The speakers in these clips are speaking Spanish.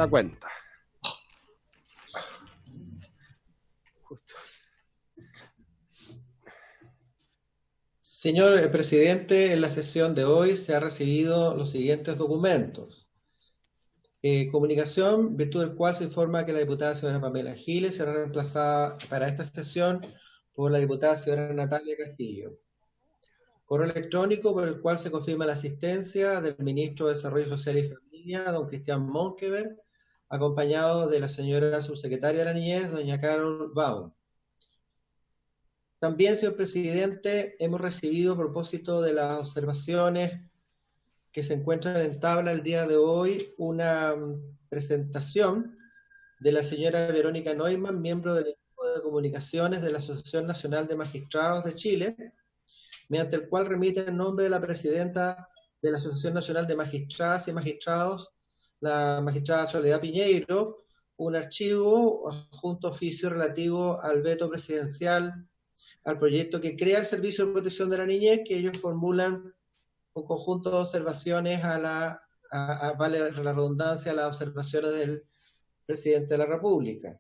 la cuenta. Señor presidente, en la sesión de hoy se han recibido los siguientes documentos. Comunicación, virtud del cual se informa que la diputada señora Pamela Giles será reemplazada para esta sesión por la diputada señora Natalia Castillo. Correo electrónico por el cual se confirma la asistencia del ministro de Desarrollo Social y Familia, don Cristian Monkever, acompañado de la señora subsecretaria de la Niñez, doña Carol Baum. También, señor presidente, hemos recibido a propósito de las observaciones que se encuentran en tabla el día de hoy una presentación de la señora Verónica Neumann, miembro del equipo de comunicaciones de la Asociación Nacional de Magistrados de Chile, mediante el cual remite en nombre de la presidenta de la Asociación Nacional de Magistradas y Magistrados, la magistrada Soledad Piñeiro, un archivo adjunto oficio relativo al veto presidencial al proyecto que crea el Servicio de Protección de la Niñez, que ellos formulan un conjunto de observaciones vale la redundancia, a las observaciones del presidente de la República.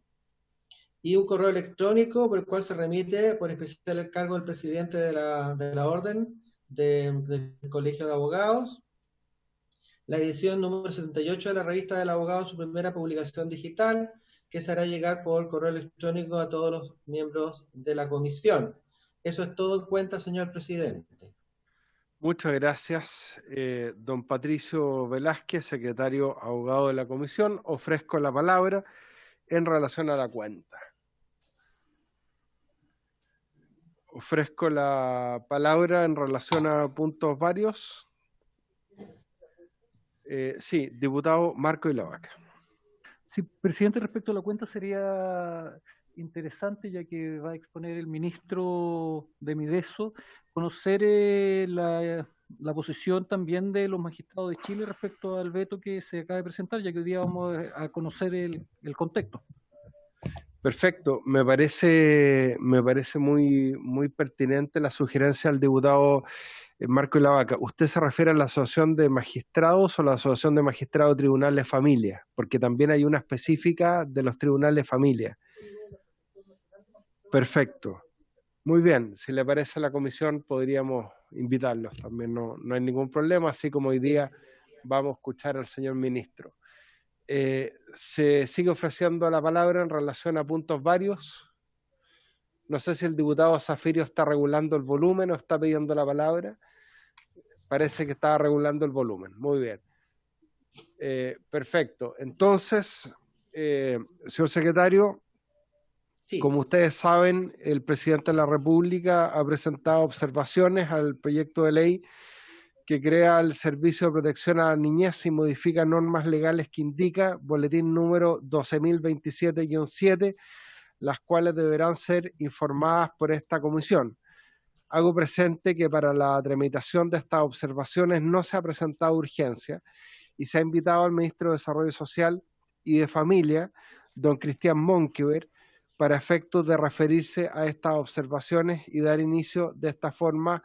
Y un correo electrónico por el cual se remite por especial encargo del presidente de la Orden del Colegio de Abogados, la edición número 78 de la revista del abogado en su primera publicación digital, que se hará llegar por correo electrónico a todos los miembros de la comisión. Eso es todo en cuenta, señor presidente. Muchas gracias, don Patricio Velázquez, secretario abogado de la comisión. Ofrezco la palabra en relación a la cuenta. Ofrezco la palabra en relación a puntos varios. Sí, diputado Marco Ilavaca. Sí, presidente, respecto a la cuenta sería interesante, ya que va a exponer el ministro de Mideso, conocer la posición también de los magistrados de Chile respecto al veto que se acaba de presentar, ya que hoy día vamos a conocer el contexto. Perfecto, me parece muy pertinente la sugerencia del diputado Marco Ilavaca. ¿Usted se refiere a la Asociación de Magistrados o la Asociación de Magistrados de Tribunales Familia? Porque también hay una específica de los Tribunales Familia. Perfecto. Muy bien, si le parece a la comisión podríamos invitarlos también, no hay ningún problema, así como hoy día vamos a escuchar al señor ministro. Se sigue ofreciendo la palabra en relación a puntos varios. No sé si el diputado Zafirio está regulando el volumen o está pidiendo la palabra. Parece que está regulando el volumen. Muy bien. Perfecto. Entonces, señor secretario, sí. Como ustedes saben, el presidente de la República ha presentado observaciones al proyecto de ley que crea el Servicio de Protección a la Niñez y modifica normas legales que indica boletín número 12.027-7, las cuales deberán ser informadas por esta comisión. Hago presente que para la tramitación de estas observaciones no se ha presentado urgencia y se ha invitado al ministro de Desarrollo Social y de Familia, don Cristian Monkever, para efectos de referirse a estas observaciones y dar inicio de esta forma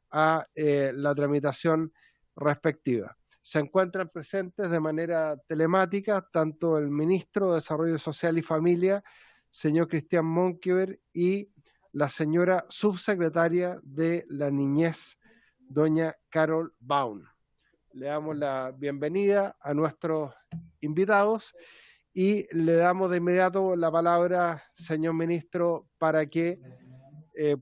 a la tramitación respectiva. Se encuentran presentes de manera telemática tanto el ministro de Desarrollo Social y Familia, señor Cristian Monkever, y la señora subsecretaria de la Niñez, doña Carol Baum. Le damos la bienvenida a nuestros invitados y le damos de inmediato la palabra, señor ministro, para que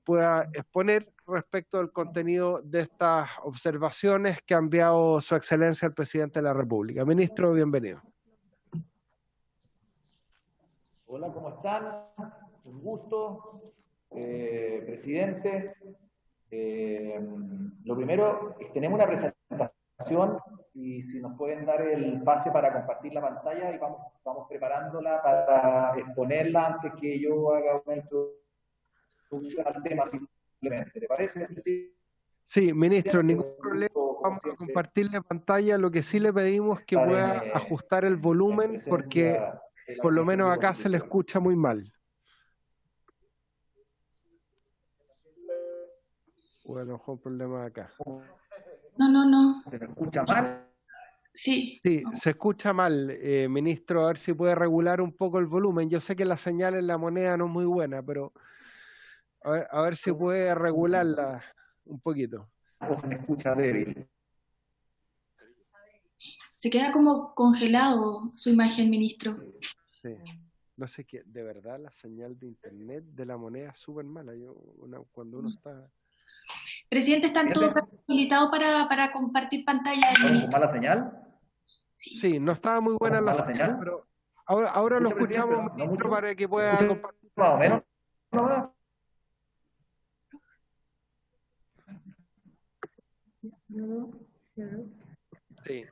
pueda exponer respecto al contenido de estas observaciones que ha enviado su excelencia el presidente de la República. Ministro, bienvenido. Hola, ¿cómo están? Un gusto, presidente. Lo primero, tenemos una presentación y si nos pueden dar el pase para compartir la pantalla y vamos preparándola para exponerla antes que yo haga una introducción al tema simplemente. ¿Le parece, presidente? Sí, ministro, ningún problema. Vamos a compartir la pantalla. Lo que sí le pedimos es que pueda ajustar el volumen porque por lo menos acá se le escucha muy mal. Bueno, un problema acá. No. ¿Se me escucha mal? Sí. Sí, se escucha mal, ministro, a ver si puede regular un poco el volumen. Yo sé que la señal en La Moneda no es muy buena, pero a ver si puede regularla un poquito. O se me escucha débil. Se queda como congelado su imagen, ministro. Sí. No sé qué, de verdad la señal de internet de La Moneda es súper mala. Cuando uno está... Presidente, ¿están todos habilitados para compartir pantalla? ¿Con mala señal? Sí, no estaba muy buena la señal, pero ahora lo escuchamos, no mucho, para que pueda compartir. Más o menos. No. Sí.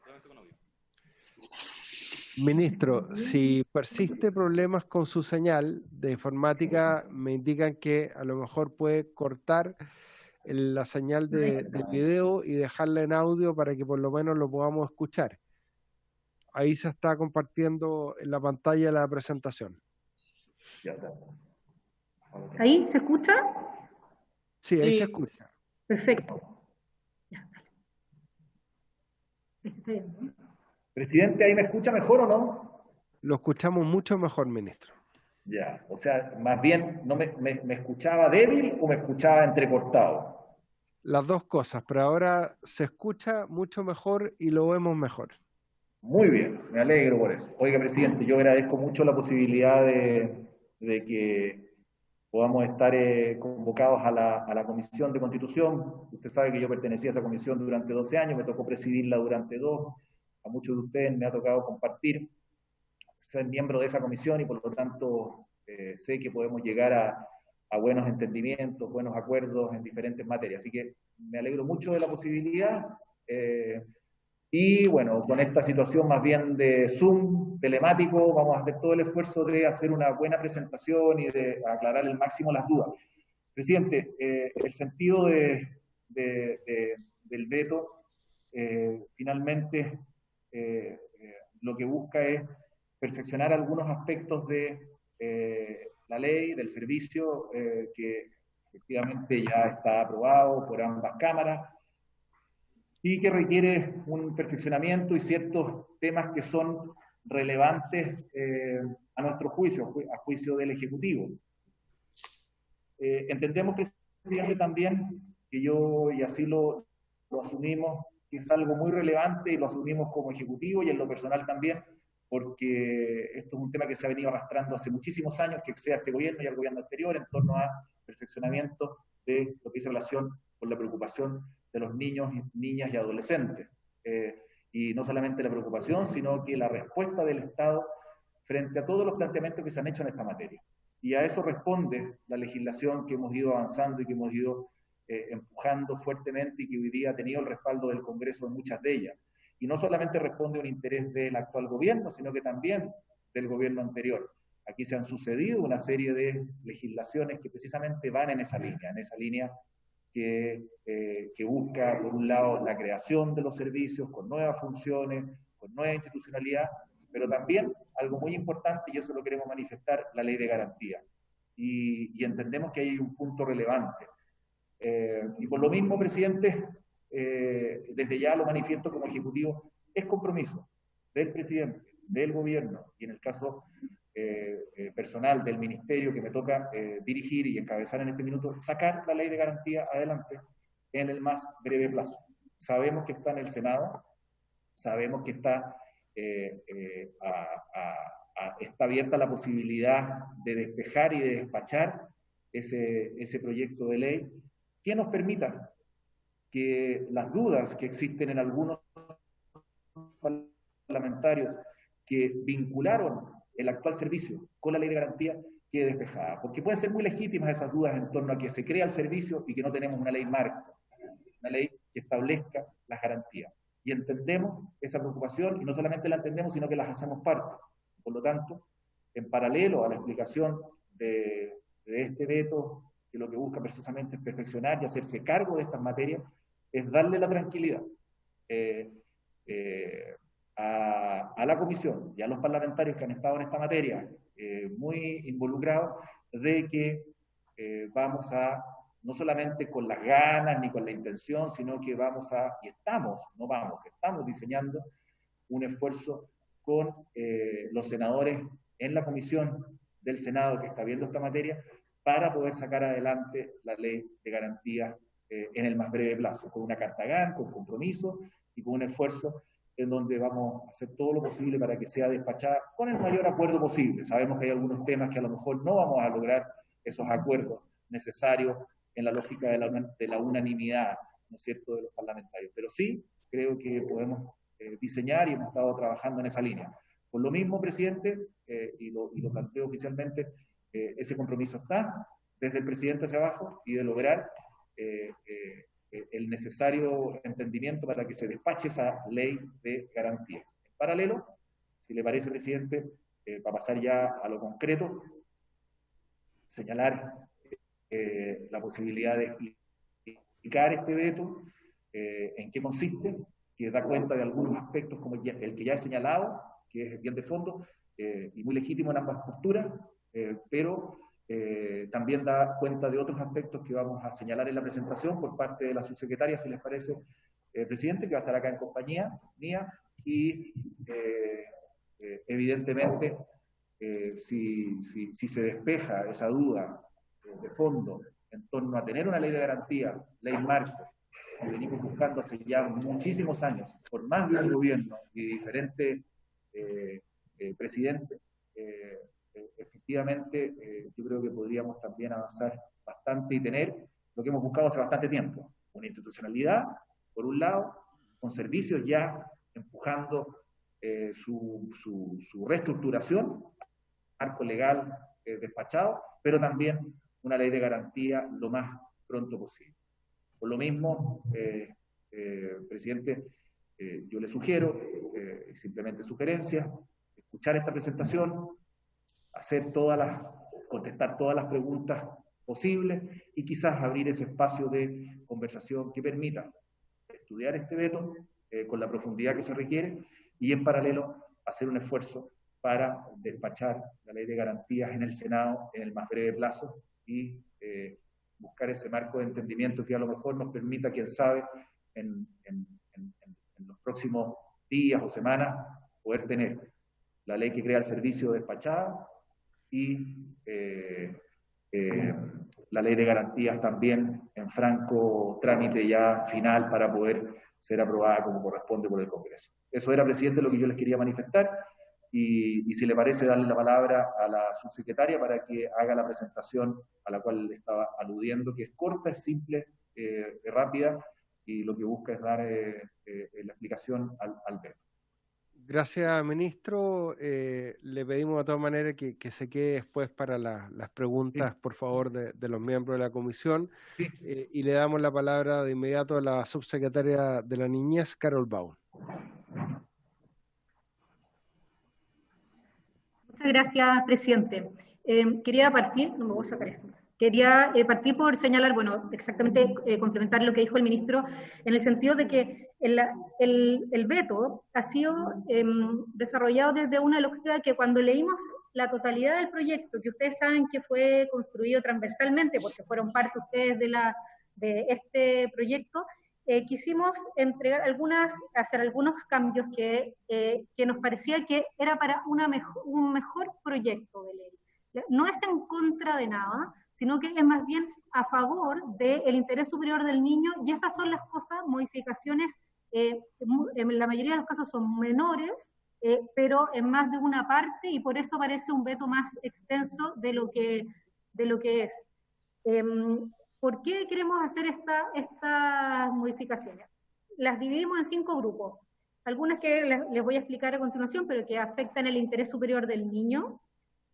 Ministro, si persiste problemas con su señal de informática, me indican que a lo mejor puede cortar la señal de video y dejarla en audio para que por lo menos lo podamos escuchar. Ahí se está compartiendo en la pantalla la presentación. ¿Ahí se escucha? Sí, ahí se escucha. Perfecto. Ya, está bien, ¿no? Presidente, ¿ahí me escucha mejor o no? Lo escuchamos mucho mejor, ministro. Ya, o sea, más bien, ¿no me escuchaba débil o me escuchaba entrecortado? Las dos cosas, pero ahora se escucha mucho mejor y lo vemos mejor. Muy bien, me alegro por eso. Oiga, presidente, yo agradezco mucho la posibilidad de que podamos estar convocados a la Comisión de Constitución. Usted sabe que yo pertenecía a esa comisión durante 12 años, me tocó presidirla durante 2. A muchos de ustedes me ha tocado compartir, ser miembro de esa comisión y por lo tanto sé que podemos llegar a buenos entendimientos, buenos acuerdos en diferentes materias. Así que me alegro mucho de la posibilidad. Y bueno, con esta situación más bien de Zoom, telemático, vamos a hacer todo el esfuerzo de hacer una buena presentación y de aclarar al máximo las dudas. Presidente, el sentido del veto, finalmente, lo que busca es perfeccionar algunos aspectos de la ley, del servicio, que efectivamente ya está aprobado por ambas cámaras, y que requiere un perfeccionamiento y ciertos temas que son relevantes a nuestro juicio, a juicio del Ejecutivo. Entendemos, presidente, también que y así lo asumimos, que es algo muy relevante y lo asumimos como Ejecutivo y en lo personal también, porque esto es un tema que se ha venido arrastrando hace muchísimos años, que excede a este gobierno y al gobierno anterior en torno a perfeccionamiento de lo que dice relación con la preocupación de los niños, niñas y adolescentes. Y no solamente la preocupación, sino que la respuesta del Estado frente a todos los planteamientos que se han hecho en esta materia. Y a eso responde la legislación que hemos ido avanzando y que hemos ido empujando fuertemente y que hoy día ha tenido el respaldo del Congreso en muchas de ellas. Y no solamente responde a un interés del actual gobierno, sino que también del gobierno anterior. Aquí se han sucedido una serie de legislaciones que precisamente van en esa línea que busca, por un lado, la creación de los servicios con nuevas funciones, con nueva institucionalidad, pero también, algo muy importante, y eso lo queremos manifestar, la ley de garantía. Y entendemos que hay un punto relevante. Y por lo mismo, presidente, desde ya lo manifiesto como Ejecutivo, es compromiso del presidente, del gobierno, y en el caso personal del ministerio que me toca dirigir y encabezar en este minuto, sacar la ley de garantía adelante en el más breve plazo. Sabemos que está en el Senado, sabemos que está está abierta la posibilidad de despejar y de despachar ese proyecto de ley que nos permita que las dudas que existen en algunos parlamentarios que vincularon el actual servicio con la ley de garantía quede despejada, porque pueden ser muy legítimas esas dudas en torno a que se crea el servicio y que no tenemos una ley marco, una ley que establezca las garantías. Y entendemos esa preocupación, y no solamente la entendemos, sino que las hacemos parte. Por lo tanto, en paralelo a la explicación de este veto, que lo que busca precisamente es perfeccionar y hacerse cargo de estas materias, es darle la tranquilidad a la comisión y a los parlamentarios que han estado en esta materia muy involucrados, de que vamos a, no solamente con las ganas ni con la intención, sino que estamos diseñando un esfuerzo con los senadores en la comisión del Senado que está viendo esta materia para poder sacar adelante la ley de garantías en el más breve plazo, con una carta GAN, con compromiso y con un esfuerzo en donde vamos a hacer todo lo posible para que sea despachada con el mayor acuerdo posible. Sabemos que hay algunos temas que a lo mejor no vamos a lograr esos acuerdos necesarios en la lógica de la unanimidad, ¿no es cierto?, de los parlamentarios. Pero sí creo que podemos diseñar y hemos estado trabajando en esa línea. Por lo mismo, presidente, y lo planteo oficialmente, ese compromiso está desde el presidente hacia abajo y de lograr el necesario entendimiento para que se despache esa ley de garantías. En paralelo, si le parece, presidente, para pasar ya a lo concreto, señalar la posibilidad de explicar este veto, en qué consiste, que da cuenta de algunos aspectos como el que ya he señalado, que es bien de fondo y muy legítimo en ambas posturas, pero también da cuenta de otros aspectos que vamos a señalar en la presentación por parte de la subsecretaria, si les parece, presidente, que va a estar acá en compañía mía, y evidentemente si se despeja esa duda de fondo en torno a tener una ley de garantía, ley marco, que venimos buscando hace ya muchísimos años, por más de un gobierno y diferentes presidentes, efectivamente yo creo que podríamos también avanzar bastante y tener lo que hemos buscado hace bastante tiempo, una institucionalidad, por un lado, con servicios ya empujando su reestructuración, marco legal despachado, pero también una ley de garantía lo más pronto posible. Por lo mismo, presidente, yo le sugiero, simplemente sugerencias, escuchar esta presentación, contestar todas las preguntas posibles y quizás abrir ese espacio de conversación que permita estudiar este veto con la profundidad que se requiere y en paralelo hacer un esfuerzo para despachar la ley de garantías en el Senado en el más breve plazo y buscar ese marco de entendimiento que a lo mejor nos permita, quién sabe, en los próximos días o semanas poder tener la ley que crea el servicio despachada y la ley de garantías también en franco trámite ya final para poder ser aprobada como corresponde por el Congreso. Eso era, presidente, lo que yo les quería manifestar y si le parece darle la palabra a la subsecretaria para que haga la presentación a la cual le estaba aludiendo, que es corta, es simple, rápida y lo que busca es dar la explicación al veto. Gracias, ministro. Le pedimos de todas maneras que se quede después para las preguntas, sí, por favor, de los miembros de la comisión. Sí. Y le damos la palabra de inmediato a la subsecretaria de la Niñez, Carol Baum. Muchas gracias, presidente. Quería partir, no me voy a sacar esto. Quería partir por señalar, bueno, exactamente complementar lo que dijo el ministro, en el sentido de que el veto ha sido desarrollado desde una lógica que cuando leímos la totalidad del proyecto, que ustedes saben que fue construido transversalmente, porque fueron parte ustedes de este proyecto, quisimos hacer algunos cambios que nos parecía que era para un mejor proyecto de ley. No es en contra de nada, sino que es más bien a favor del interés superior del niño, y esas son las cosas, modificaciones, en la mayoría de los casos son menores, pero en más de una parte, y por eso parece un veto más extenso de lo que es. ¿Por qué queremos hacer estas modificaciones? Las dividimos en 5 grupos, algunas que les voy a explicar a continuación, pero que afectan el interés superior del niño.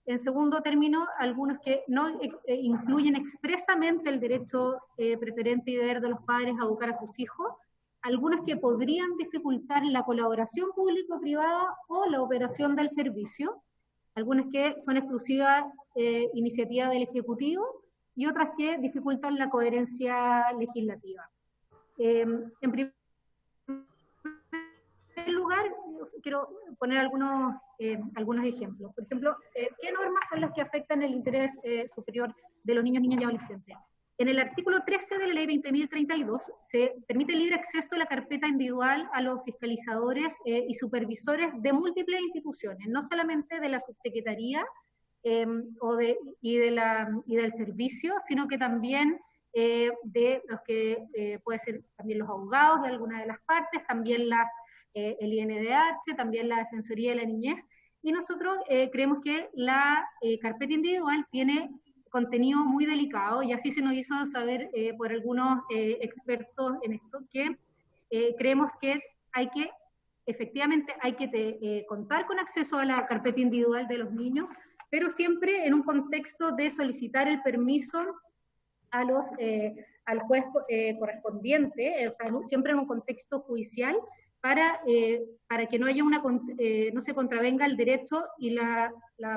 En segundo término, algunos que no incluyen expresamente el derecho preferente y deber de los padres a educar a sus hijos, algunos que podrían dificultar la colaboración público-privada o la operación del servicio, algunas que son exclusivas iniciativa del Ejecutivo y otras que dificultan la coherencia legislativa. En primer lugar, quiero poner algunos ejemplos. Por ejemplo, ¿qué normas son las que afectan el interés superior de los niños, niñas y adolescentes? En el artículo 13 de la ley 20.032 se permite libre acceso a la carpeta individual a los fiscalizadores y supervisores de múltiples instituciones, no solamente de la subsecretaría y del servicio, sino que también de los que puede ser también los abogados de alguna de las partes, también el INDH, también la Defensoría de la Niñez, y nosotros creemos que la carpeta individual tiene contenido muy delicado, y así se nos hizo saber por algunos expertos en esto, que creemos que efectivamente hay que contar con acceso a la carpeta individual de los niños, pero siempre en un contexto de solicitar el permiso al juez correspondiente, o sea, siempre en un contexto judicial, para que no haya no se contravenga el derecho y la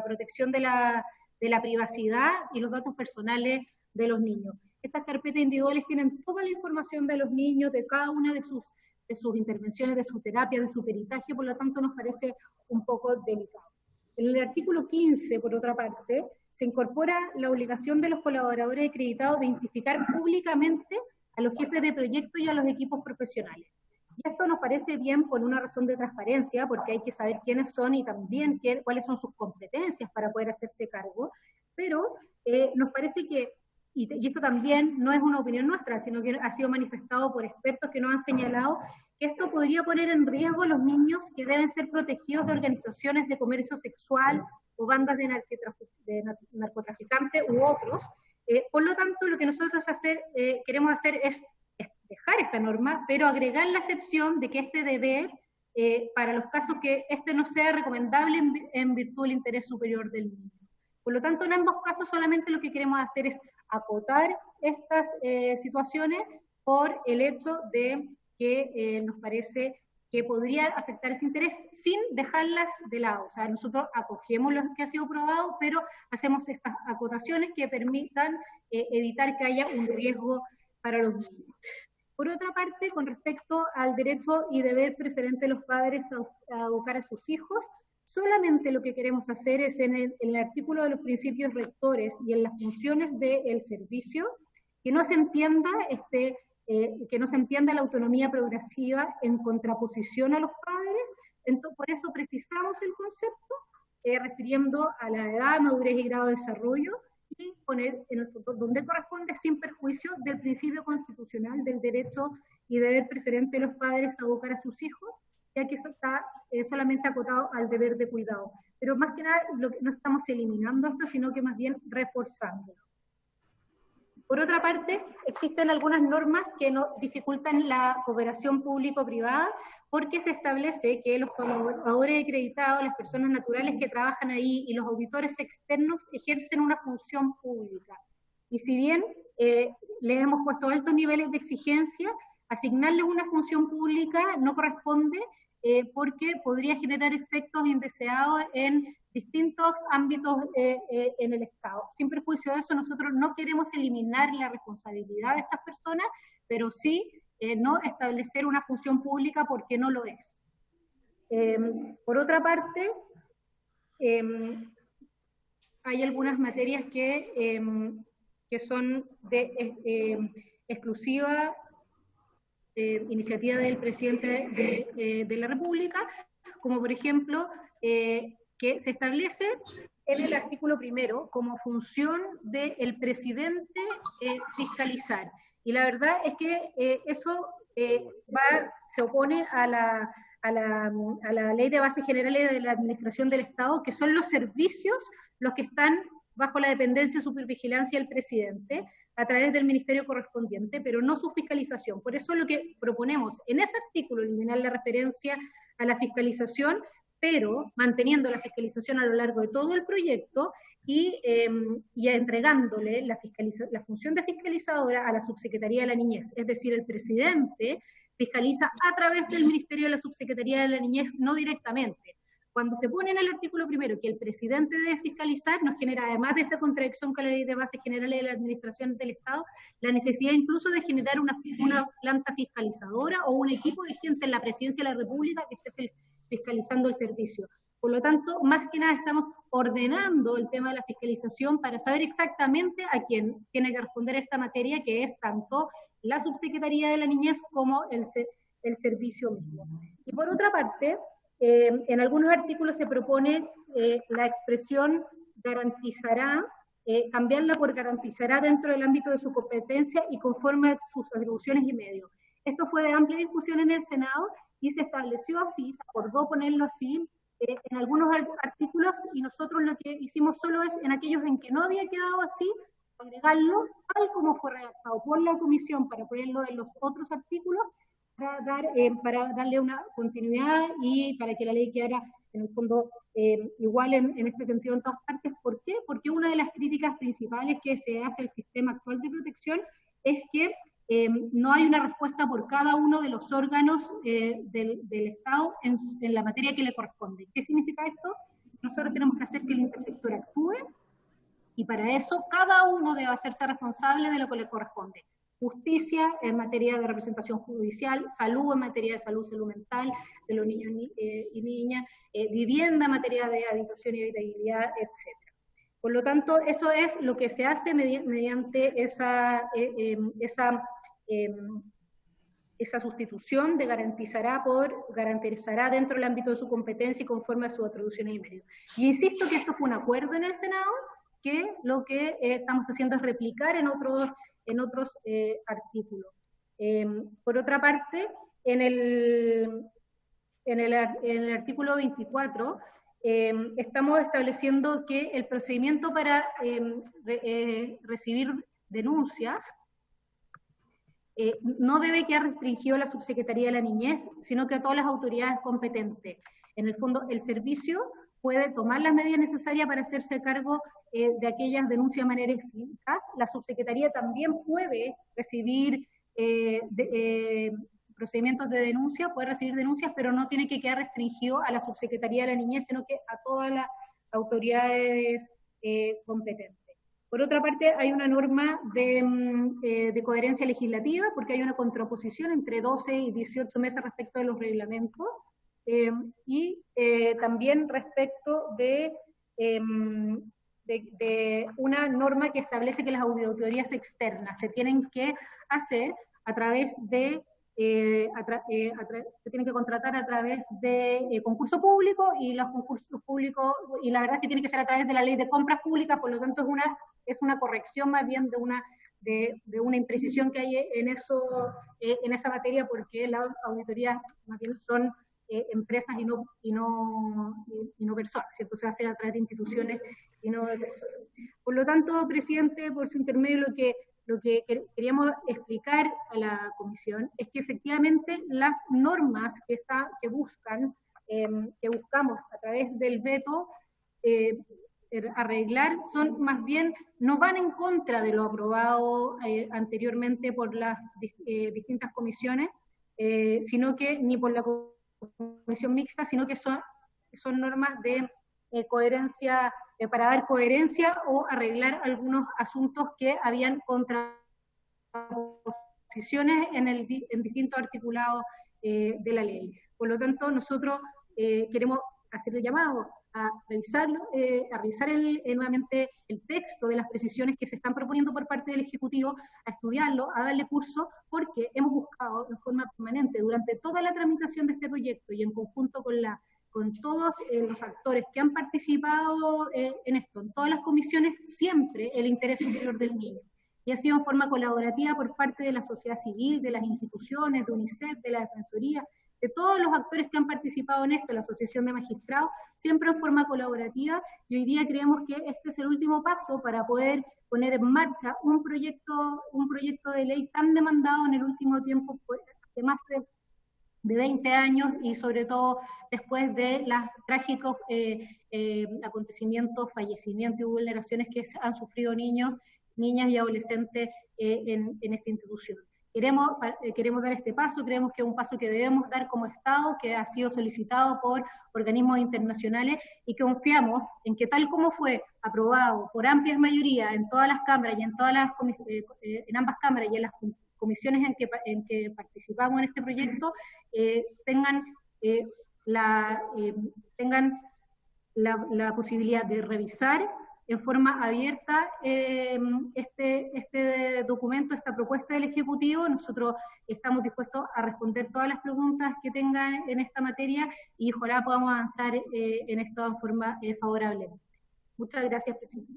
protección de la privacidad y los datos personales de los niños. Estas carpetas individuales tienen toda la información de los niños, de cada una de sus intervenciones, de su terapia, de su peritaje, por lo tanto nos parece un poco delicado. En el artículo 15, por otra parte, se incorpora la obligación de los colaboradores acreditados de identificar públicamente a los jefes de proyecto y a los equipos profesionales. Y esto nos parece bien por una razón de transparencia, porque hay que saber quiénes son y también cuáles son sus competencias para poder hacerse cargo, pero nos parece que, y esto también no es una opinión nuestra, sino que ha sido manifestado por expertos que nos han señalado que esto podría poner en riesgo a los niños que deben ser protegidos de organizaciones de comercio sexual o bandas de narcotraficantes u otros. Por lo tanto, lo que nosotros queremos hacer es dejar esta norma, pero agregar la excepción de que este deber, para los casos que este no sea recomendable en virtud del interés superior del niño. Por lo tanto, en ambos casos solamente lo que queremos hacer es acotar estas situaciones por el hecho de que nos parece que podría afectar ese interés sin dejarlas de lado. O sea, nosotros acogemos lo que ha sido probado, pero hacemos estas acotaciones que permitan evitar que haya un riesgo para los niños. Por otra parte, con respecto al derecho y deber preferente de los padres a educar a sus hijos, solamente lo que queremos hacer es en el artículo de los principios rectores y en las funciones del servicio, que no se entienda la autonomía progresiva en contraposición a los padres. Entonces, por eso precisamos el concepto, refiriendo a la edad, madurez y grado de desarrollo, y poner en el punto donde corresponde sin perjuicio del principio constitucional del derecho y deber preferente de los padres a educar a sus hijos, ya que eso está solamente acotado al deber de cuidado. Pero más que nada, no estamos eliminando esto, sino que más bien reforzándolo. Por otra parte, existen algunas normas que nos dificultan la cooperación público-privada, porque se establece que los colaboradores acreditados, las personas naturales que trabajan ahí y los auditores externos ejercen una función pública. Y si bien les hemos puesto altos niveles de exigencia, asignarles una función pública no corresponde, porque podría generar efectos indeseados en distintos ámbitos en el Estado. Sin perjuicio de eso, nosotros no queremos eliminar la responsabilidad de estas personas, pero sí no establecer una función pública porque no lo es. Por otra parte, hay algunas materias que son de exclusiva iniciativa del presidente de la República, como por ejemplo que se establece en el artículo 1 como función del presidente fiscalizar. Y la verdad es que eso se opone a la Ley de Bases Generales de la Administración del Estado, que son los servicios los que están bajo la dependencia de supervigilancia del presidente a través del ministerio correspondiente, pero no su fiscalización. Por eso lo que proponemos en ese artículo, eliminar la referencia a la fiscalización, pero manteniendo la fiscalización a lo largo de todo el proyecto y entregándole la función de fiscalizadora a la Subsecretaría de la Niñez. Es decir, el presidente fiscaliza a través del Ministerio de la Subsecretaría de la Niñez, no directamente. Cuando se pone en el artículo 1 que el presidente debe fiscalizar, nos genera, además de esta contradicción con la Ley de Bases Generales de la Administración del Estado, la necesidad incluso de generar una planta fiscalizadora o un equipo de gente en la Presidencia de la República que esté fiscalizando el servicio. Por lo tanto, más que nada estamos ordenando el tema de la fiscalización para saber exactamente a quién tiene que responder esta materia, que es tanto la Subsecretaría de la Niñez como el servicio mismo. Y por otra parte, en algunos artículos se propone la expresión garantizará, cambiarla por garantizará dentro del ámbito de su competencia y conforme a sus atribuciones y medios. Esto fue de amplia discusión en el Senado y se estableció así, se acordó ponerlo así en algunos artículos, y nosotros lo que hicimos solo es en aquellos en que no había quedado así, agregarlo tal como fue redactado por la comisión para ponerlo en los otros artículos, para darle una continuidad y para que la ley quedara en el fondo igual en este sentido en todas partes. ¿Por qué? Porque una de las críticas principales que se hace al sistema actual de protección es que no hay una respuesta por cada uno de los órganos del Estado en la materia que le corresponde. ¿Qué significa esto? Nosotros tenemos que hacer que el intersector actúe, y para eso cada uno debe hacerse responsable de lo que le corresponde. Justicia en materia de representación judicial, salud en materia de salud mental de los niños y niñas, vivienda en materia de habitación y habitabilidad, etc. Por lo tanto, eso es lo que se hace mediante esa sustitución de garantizará por garantizará dentro del ámbito de su competencia y conforme a sus atribuciones y medios. Y insisto que esto fue un acuerdo en el Senado, que lo que estamos haciendo es replicar en otros artículos. Por otra parte, en el artículo 24, estamos estableciendo que el procedimiento para recibir denuncias no debe quedar restringido a la Subsecretaría de la Niñez, sino que a todas las autoridades competentes. En el fondo, el servicio puede tomar las medidas necesarias para hacerse cargo de aquellas denuncias de manera eficaz. La Subsecretaría también puede recibir procedimientos de denuncia, puede recibir denuncias, pero no tiene que quedar restringido a la Subsecretaría de la Niñez, sino que a todas las autoridades competentes. Por otra parte, hay una norma de coherencia legislativa, porque hay una contraposición entre 12 y 18 meses respecto de los reglamentos, y también respecto de una norma que establece que las auditorías externas se tienen que hacer a través de se tienen que contratar a través de concurso público, y los concursos públicos, y la verdad es que tiene que ser a través de la ley de compras públicas. Por lo tanto es una corrección más bien de una imprecisión que hay en esa materia, porque las auditorías más bien son empresas y no personas, ¿cierto? Se hace a través de instituciones y no de personas. Por lo tanto, presidente, por su intermedio, lo que queríamos explicar a la comisión es que efectivamente las normas que buscamos a través del veto arreglar son más bien, no van en contra de lo aprobado anteriormente por las distintas comisiones, sino que ni por la comisión mixta, sino que son normas de coherencia, para dar coherencia o arreglar algunos asuntos que habían contraposiciones en distintos articulados de la ley. Por lo tanto, nosotros queremos hacer el llamado a revisarlo, a revisar nuevamente el texto de las precisiones que se están proponiendo por parte del Ejecutivo, a estudiarlo, a darle curso, porque hemos buscado en forma permanente durante toda la tramitación de este proyecto y en conjunto con todos los actores que han participado en esto, en todas las comisiones, siempre el interés superior del niño. Y ha sido en forma colaborativa por parte de la sociedad civil, de las instituciones, de UNICEF, de la Defensoría, de todos los actores que han participado en esto, la Asociación de Magistrados, siempre en forma colaborativa, y hoy día creemos que este es el último paso para poder poner en marcha un proyecto de ley tan demandado en el último tiempo, hace más de 20 años, y sobre todo después de los trágicos acontecimientos, fallecimientos y vulneraciones que han sufrido niños, niñas y adolescentes en esta institución. Queremos dar este paso, creemos que es un paso que debemos dar como Estado, que ha sido solicitado por organismos internacionales, y que confiamos en que tal como fue aprobado por amplias mayorías en todas las cámaras y en ambas cámaras y en las comisiones en que participamos en este proyecto, tengan la posibilidad de revisar en forma abierta este documento, esta propuesta del Ejecutivo. Nosotros estamos dispuestos a responder todas las preguntas que tengan en esta materia y ojalá podamos avanzar en esto en forma favorable. Muchas gracias, presidente.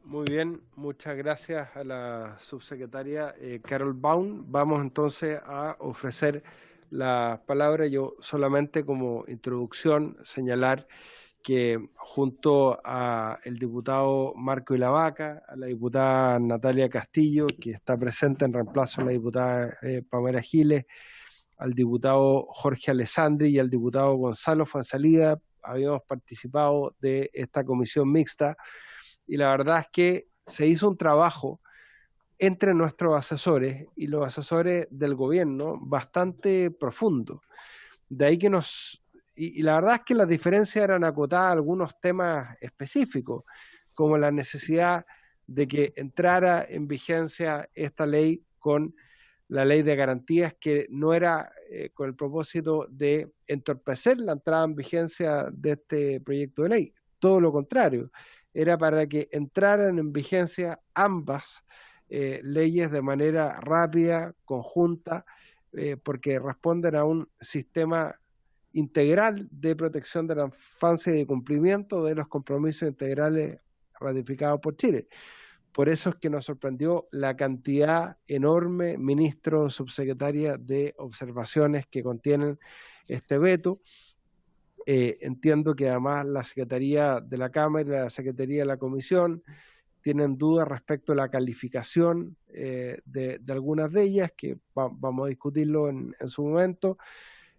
Muy bien, muchas gracias a la subsecretaria Carol Baum. Vamos entonces a ofrecer la palabra. Yo solamente como introducción señalar que junto a el diputado Marco Ilavaca, a la diputada Natalia Castillo, que está presente en reemplazo de la diputada Pamela Giles, al diputado Jorge Alessandri y al diputado Gonzalo Fuenzalida, habíamos participado de esta comisión mixta, y la verdad es que se hizo un trabajo entre nuestros asesores y los asesores del gobierno bastante profundo. De ahí que y la verdad es que las diferencias eran acotadas a algunos temas específicos, como la necesidad de que entrara en vigencia esta ley con la ley de garantías, que no era con el propósito de entorpecer la entrada en vigencia de este proyecto de ley, todo lo contrario, era para que entraran en vigencia ambas leyes de manera rápida, conjunta, porque responden a un sistema integral de protección de la infancia y de cumplimiento de los compromisos integrales ratificados por Chile. Por eso es que nos sorprendió la cantidad enorme, ministro, subsecretaria, de observaciones que contienen este veto. Entiendo que además la Secretaría de la Cámara y la Secretaría de la Comisión tienen dudas respecto a la calificación de algunas de ellas, que vamos a discutirlo en su momento.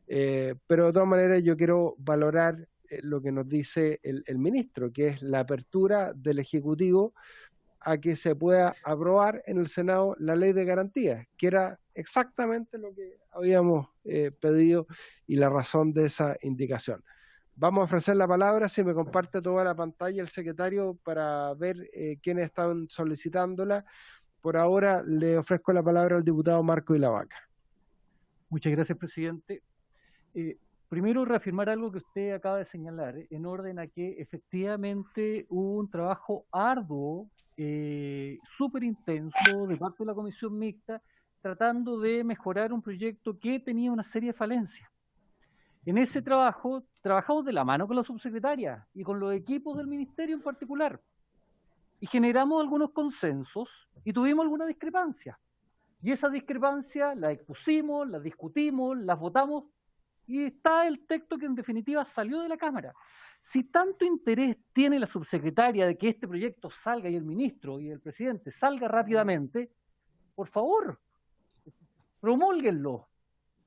Pero de todas maneras yo quiero valorar lo que nos dice el ministro, que es la apertura del Ejecutivo a que se pueda aprobar en el Senado la ley de garantías, que era exactamente lo que habíamos pedido y la razón de esa indicación. Vamos a ofrecer la palabra, si me comparte toda la pantalla el secretario, para ver quiénes están solicitándola. Por ahora le ofrezco la palabra al diputado Marco Ilavaca. Muchas gracias, presidente. Primero, reafirmar algo que usted acaba de señalar, en orden a que efectivamente hubo un trabajo arduo, súper intenso de parte de la comisión mixta, tratando de mejorar un proyecto que tenía una serie de falencias. En ese trabajo, trabajamos de la mano con la subsecretaria y con los equipos del ministerio en particular, y generamos algunos consensos y tuvimos algunas discrepancias. Y esas discrepancias las expusimos, las discutimos, las votamos, y está el texto que en definitiva salió de la Cámara. Si tanto interés tiene la subsecretaria de que este proyecto salga y el ministro y el presidente salga rápidamente, por favor, promúlguenlo.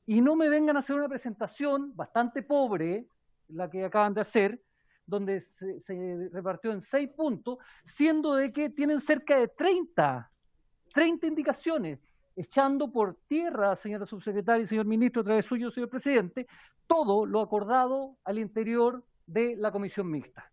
Y no me vengan a hacer una presentación bastante pobre, la que acaban de hacer, donde se repartió en 6 puntos, siendo de que tienen cerca de 30 indicaciones, echando por tierra, señora subsecretaria y señor ministro, a través suyo, señor presidente, todo lo acordado al interior de la comisión mixta.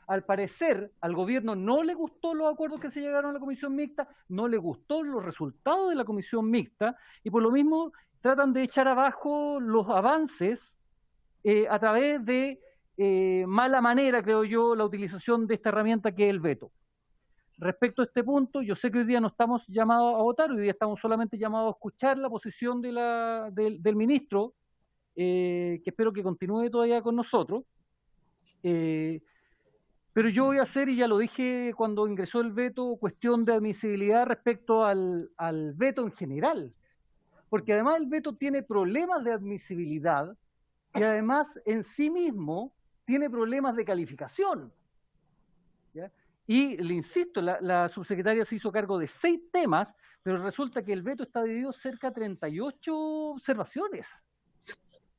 Al parecer, al gobierno no le gustó los acuerdos que se llegaron a la comisión mixta, no le gustó los resultados de la comisión mixta, y por lo mismo tratan de echar abajo los avances a través de mala manera, creo yo, la utilización de esta herramienta que es el veto. Respecto a este punto, yo sé que hoy día no estamos llamados a votar, hoy día estamos solamente llamados a escuchar la posición del ministro, que espero que continúe todavía con nosotros, pero yo voy a hacer, y ya lo dije cuando ingresó el veto, cuestión de admisibilidad respecto al veto en general, porque además el veto tiene problemas de admisibilidad y además en sí mismo tiene problemas de calificación, ¿ya? Y le insisto, la subsecretaria se hizo cargo de 6 temas, pero resulta que el veto está dividido cerca de 38 observaciones.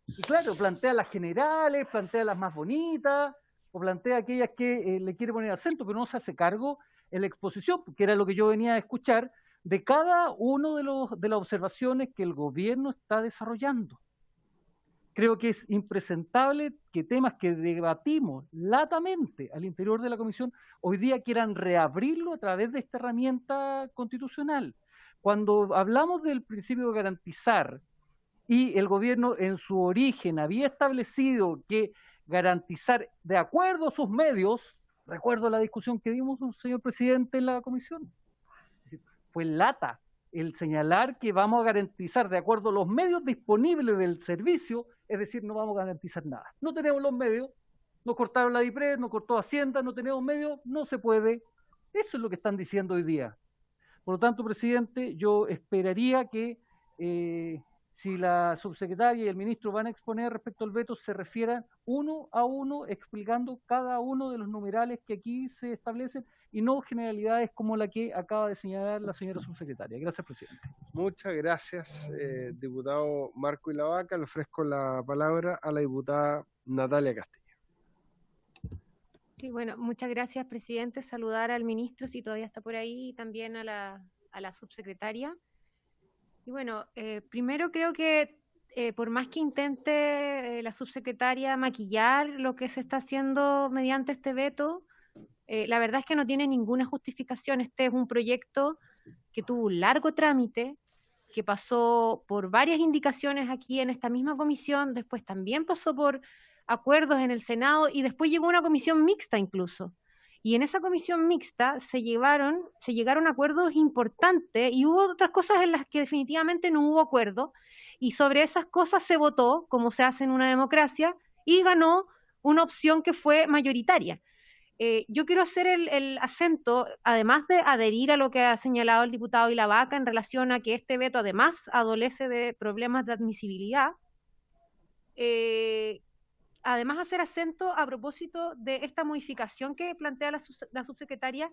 Y claro, plantea las generales, plantea las más bonitas, o plantea aquellas que le quiere poner acento, pero no se hace cargo en la exposición, que era lo que yo venía a escuchar, de cada uno de las observaciones que el gobierno está desarrollando. Creo que es impresentable que temas que debatimos latamente al interior de la comisión hoy día quieran reabrirlo a través de esta herramienta constitucional. Cuando hablamos del principio de garantizar y el gobierno en su origen había establecido que garantizar, de acuerdo a sus medios, recuerdo la discusión que dimos, señor presidente, en la comisión, fue lata el señalar que vamos a garantizar de acuerdo a los medios disponibles del servicio, es decir, no vamos a garantizar nada. No tenemos los medios, nos cortaron la DIPRED, nos cortó Hacienda, no tenemos medios, no se puede. Eso es lo que están diciendo hoy día. Por lo tanto, presidente, yo esperaría que si la subsecretaria y el ministro van a exponer respecto al veto, se refieran uno a uno explicando cada uno de los numerales que aquí se establecen y no generalidades como la que acaba de señalar la señora subsecretaria. Gracias, presidente. Muchas gracias, diputado Marco Ilavaca. Le ofrezco la palabra a la diputada Natalia Castillo. Sí, bueno, muchas gracias, presidente. Saludar al ministro, si todavía está por ahí, y también a la subsecretaria. Y bueno, primero creo que por más que intente la subsecretaria maquillar lo que se está haciendo mediante este veto, la verdad es que no tiene ninguna justificación. Este es un proyecto que tuvo un largo trámite, que pasó por varias indicaciones aquí en esta misma comisión, después también pasó por acuerdos en el Senado y después llegó una comisión mixta incluso. Y en esa comisión mixta se llegaron a acuerdos importantes y hubo otras cosas en las que definitivamente no hubo acuerdo y sobre esas cosas se votó, como se hace en una democracia, y ganó una opción que fue mayoritaria. Yo quiero hacer el acento, además de adherir a lo que ha señalado el diputado Ilavaca en relación a que este veto además adolece de problemas de admisibilidad, además hacer acento a propósito de esta modificación que plantea la subsecretaria,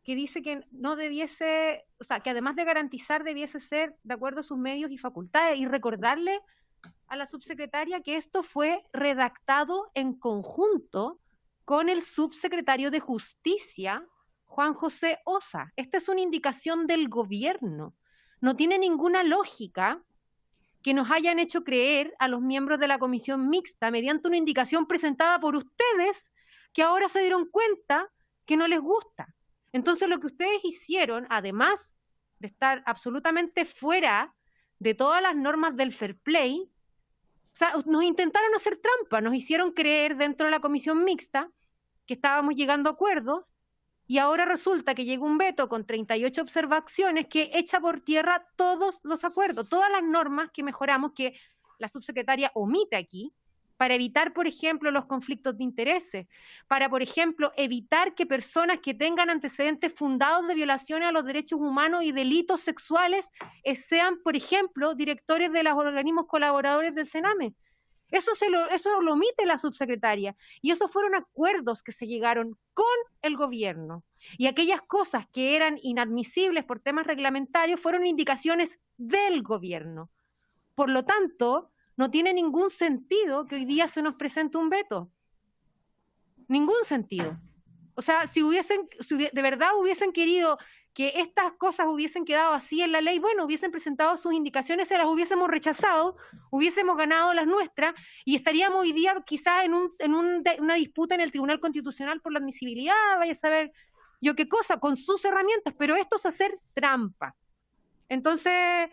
que dice que no debiese, o sea, que además de garantizar debiese ser de acuerdo a sus medios y facultades, y recordarle a la subsecretaria que esto fue redactado en conjunto con el subsecretario de Justicia, Juan José Osa. Esta es una indicación del gobierno. No tiene ninguna lógica que nos hayan hecho creer a los miembros de la comisión mixta mediante una indicación presentada por ustedes que ahora se dieron cuenta que no les gusta. Entonces lo que ustedes hicieron, además de estar absolutamente fuera de todas las normas del fair play, o sea, nos intentaron hacer trampa, nos hicieron creer dentro de la comisión mixta que estábamos llegando a acuerdos y ahora resulta que llega un veto con 38 observaciones que echa por tierra todos los acuerdos, todas las normas que mejoramos, que la subsecretaria omite aquí, para evitar, por ejemplo, los conflictos de intereses, para, por ejemplo, evitar que personas que tengan antecedentes fundados de violaciones a los derechos humanos y delitos sexuales sean, por ejemplo, directores de los organismos colaboradores del Sename. Eso lo omite la subsecretaria, y esos fueron acuerdos que se llegaron con el gobierno, y aquellas cosas que eran inadmisibles por temas reglamentarios fueron indicaciones del gobierno. Por lo tanto, no tiene ningún sentido que hoy día se nos presente un veto. Ningún sentido. O sea, si de verdad hubiesen querido que estas cosas hubiesen quedado así en la ley, bueno, hubiesen presentado sus indicaciones, se las hubiésemos rechazado, hubiésemos ganado las nuestras y estaríamos hoy día quizás en una disputa en el Tribunal Constitucional por la admisibilidad, vaya a saber yo qué cosa, con sus herramientas, pero esto es hacer trampa. Entonces,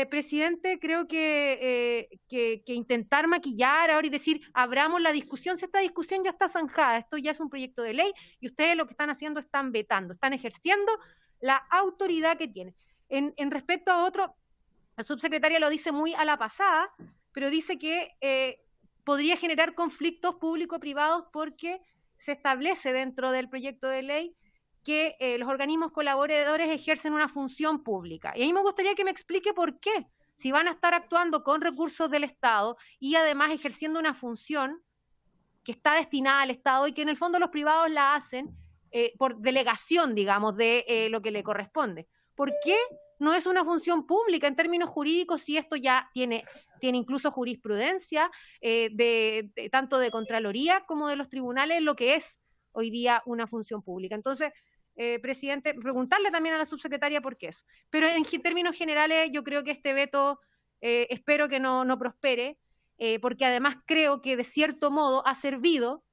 presidente, creo que intentar maquillar ahora y decir, abramos la discusión, si esta discusión ya está zanjada, esto ya es un proyecto de ley y ustedes lo que están haciendo están vetando, están ejerciendo la autoridad que tiene. En respecto a otro, la subsecretaria lo dice muy a la pasada, pero dice que podría generar conflictos público-privados porque se establece dentro del proyecto de ley que los organismos colaboradores ejercen una función pública. Y a mí me gustaría que me explique por qué, si van a estar actuando con recursos del Estado y además ejerciendo una función que está destinada al Estado y que en el fondo los privados la hacen por delegación, digamos, de lo que le corresponde. ¿Por qué no es una función pública en términos jurídicos si esto ya tiene incluso jurisprudencia tanto de Contraloría como de los tribunales, lo que es hoy día una función pública? Entonces, presidente, preguntarle también a la subsecretaria por qué eso. Pero en términos generales yo creo que este veto espero que no prospere, porque además creo que de cierto modo ha servido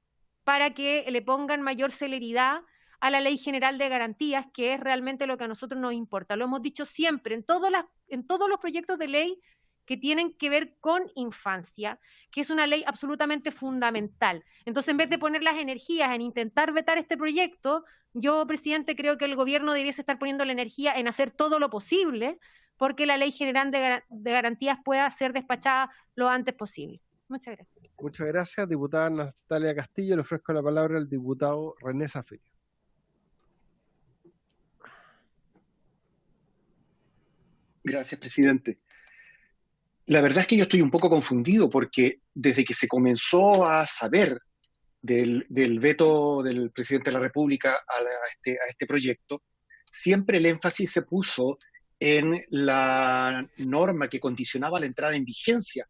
para que le pongan mayor celeridad a la Ley General de Garantías, que es realmente lo que a nosotros nos importa. Lo hemos dicho siempre, en todos los proyectos de ley que tienen que ver con infancia, que es una ley absolutamente fundamental. Entonces, en vez de poner las energías en intentar vetar este proyecto, yo, presidente, creo que el gobierno debiese estar poniendo la energía en hacer todo lo posible porque la ley general de garantías pueda ser despachada lo antes posible. Muchas gracias. Muchas gracias, diputada Natalia Castillo. Le ofrezco la palabra al diputado René Zaffirio. Gracias, presidente. La verdad es que yo estoy un poco confundido porque desde que se comenzó a saber del veto del presidente de la República a este proyecto, siempre el énfasis se puso en la norma que condicionaba la entrada en vigencia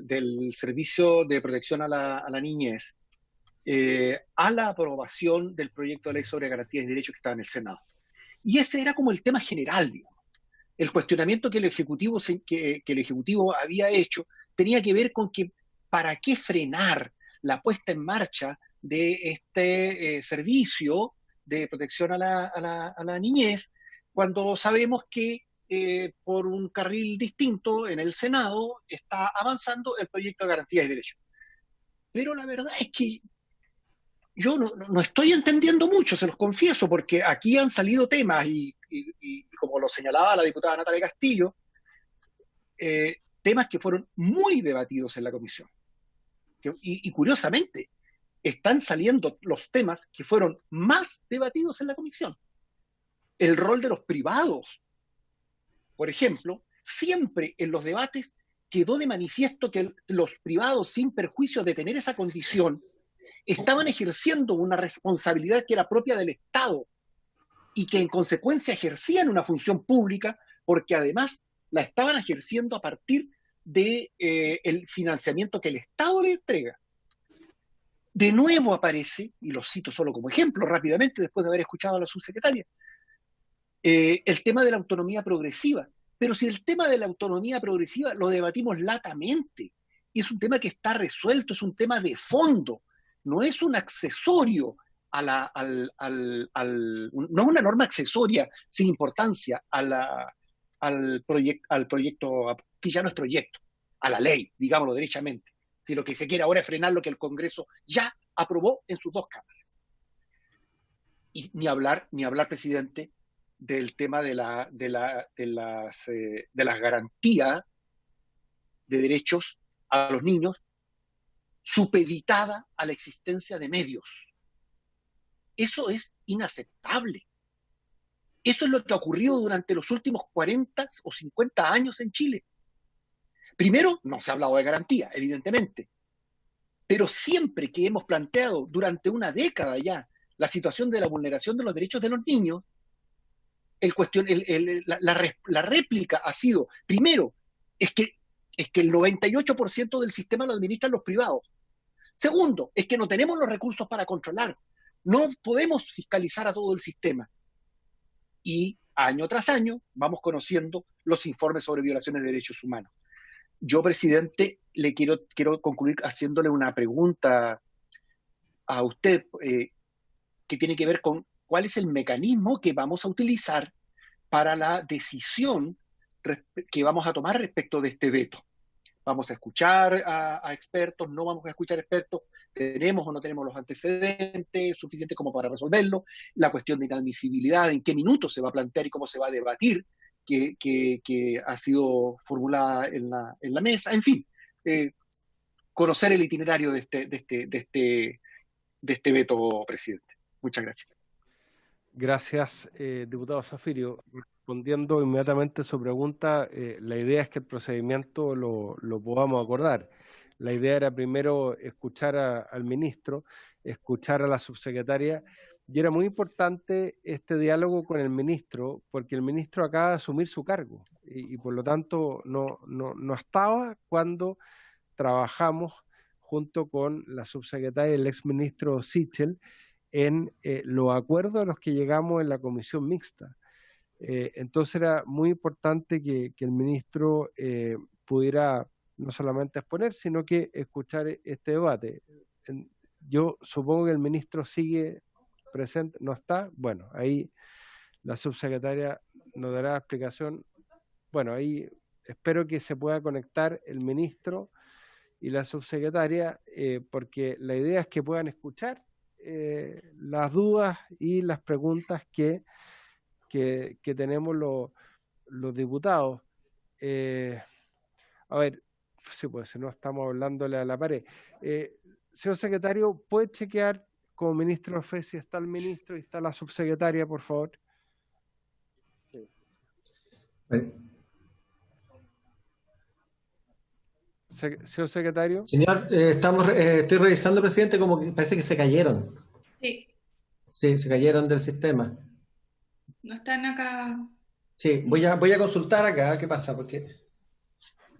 del Servicio de Protección a la Niñez a la aprobación del proyecto de ley sobre garantías y derechos que estaba en el Senado. Y ese era como el tema general, digamos. El cuestionamiento que el Ejecutivo había hecho tenía que ver con que para qué frenar la puesta en marcha de este servicio de protección a la niñez, cuando sabemos que por un carril distinto en el Senado está avanzando el proyecto de garantías y derechos. Pero la verdad es que yo no estoy entendiendo mucho, se los confieso, porque aquí han salido temas y como lo señalaba la diputada Natalia Castillo, temas que fueron muy debatidos en la comisión. Y curiosamente, están saliendo los temas que fueron más debatidos en la comisión. El rol de los privados, por ejemplo, siempre en los debates quedó de manifiesto que los privados, sin perjuicio de tener esa condición, estaban ejerciendo una responsabilidad que era propia del Estado y que en consecuencia ejercían una función pública porque además la estaban ejerciendo a partir del financiamiento que el Estado le entrega. De nuevo aparece, y lo cito solo como ejemplo rápidamente después de haber escuchado a la subsecretaria, el tema de la autonomía progresiva. Pero si el tema de la autonomía progresiva lo debatimos latamente, y es un tema que está resuelto, es un tema de fondo, no es un accesorio no es una norma accesoria sin importancia al proyecto, que ya no es proyecto, a la ley, digámoslo derechamente. Si lo que se quiere ahora es frenar lo que el Congreso ya aprobó en sus dos cámaras. Y ni hablar, presidente, del tema de las garantías de derechos a los niños supeditada a la existencia de medios. Eso es inaceptable. Eso es lo que ha ocurrido durante los últimos 40 o 50 años en Chile. Primero, no se ha hablado de garantía, evidentemente, pero siempre que hemos planteado durante una década ya la situación de la vulneración de los derechos de los niños, la réplica ha sido, primero, es que el 98% del sistema lo administran los privados. Segundo, es que no tenemos los recursos para controlar. No podemos fiscalizar a todo el sistema. Y año tras año vamos conociendo los informes sobre violaciones de derechos humanos. Yo, presidente, le quiero concluir haciéndole una pregunta a usted que tiene que ver con cuál es el mecanismo que vamos a utilizar para la decisión que vamos a tomar respecto de este veto. Vamos a escuchar a expertos, no vamos a escuchar expertos, tenemos o no tenemos los antecedentes suficientes como para resolverlo, la cuestión de inadmisibilidad, en qué minutos se va a plantear y cómo se va a debatir, que ha sido formulada en la mesa, en fin, conocer el itinerario de este veto, presidente. Muchas gracias. Gracias, diputado Zaffirio. Respondiendo inmediatamente a su pregunta, la idea es que el procedimiento lo podamos acordar. La idea era primero escuchar al ministro, escuchar a la subsecretaria, y era muy importante este diálogo con el ministro, porque el ministro acaba de asumir su cargo, y por lo tanto no estaba cuando trabajamos junto con la subsecretaria y el exministro Sichel en los acuerdos a los que llegamos en la comisión mixta. Entonces era muy importante que el ministro pudiera no solamente exponer, sino que escuchar este debate. Yo supongo que el ministro sigue presente, ¿no está? Bueno, ahí la subsecretaria nos dará explicación. Bueno, ahí espero que se pueda conectar el ministro y la subsecretaria, porque la idea es que puedan escuchar las dudas y las preguntas que tenemos los diputados. A ver, sí, pues si no estamos hablándole a la pared. Señor secretario, ¿puede chequear como ministro de FE si está el ministro y está la subsecretaria, por favor? Sí. Señor secretario. Señor, estoy revisando, presidente, como que parece que se cayeron. Sí. Sí, se cayeron del sistema. No están acá. Sí, voy a consultar acá, ¿qué pasa? Porque...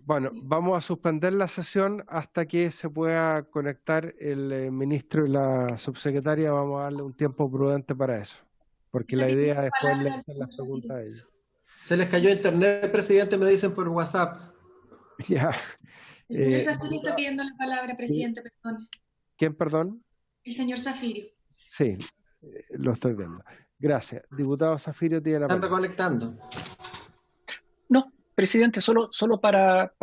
Bueno, vamos a suspender la sesión hasta que se pueda conectar el ministro y la subsecretaria. Vamos a darle un tiempo prudente para eso, porque la idea después es hacer las preguntas a ellos. Se les cayó internet, presidente, me dicen por WhatsApp. Ya. El señor Zafirio está pidiendo la palabra, presidente, perdón. ¿Quién, perdón? El señor Zafirio. Sí, lo estoy viendo. Gracias. Diputado Zafirio tiene la palabra. ¿Están reconectando? No, presidente, solo para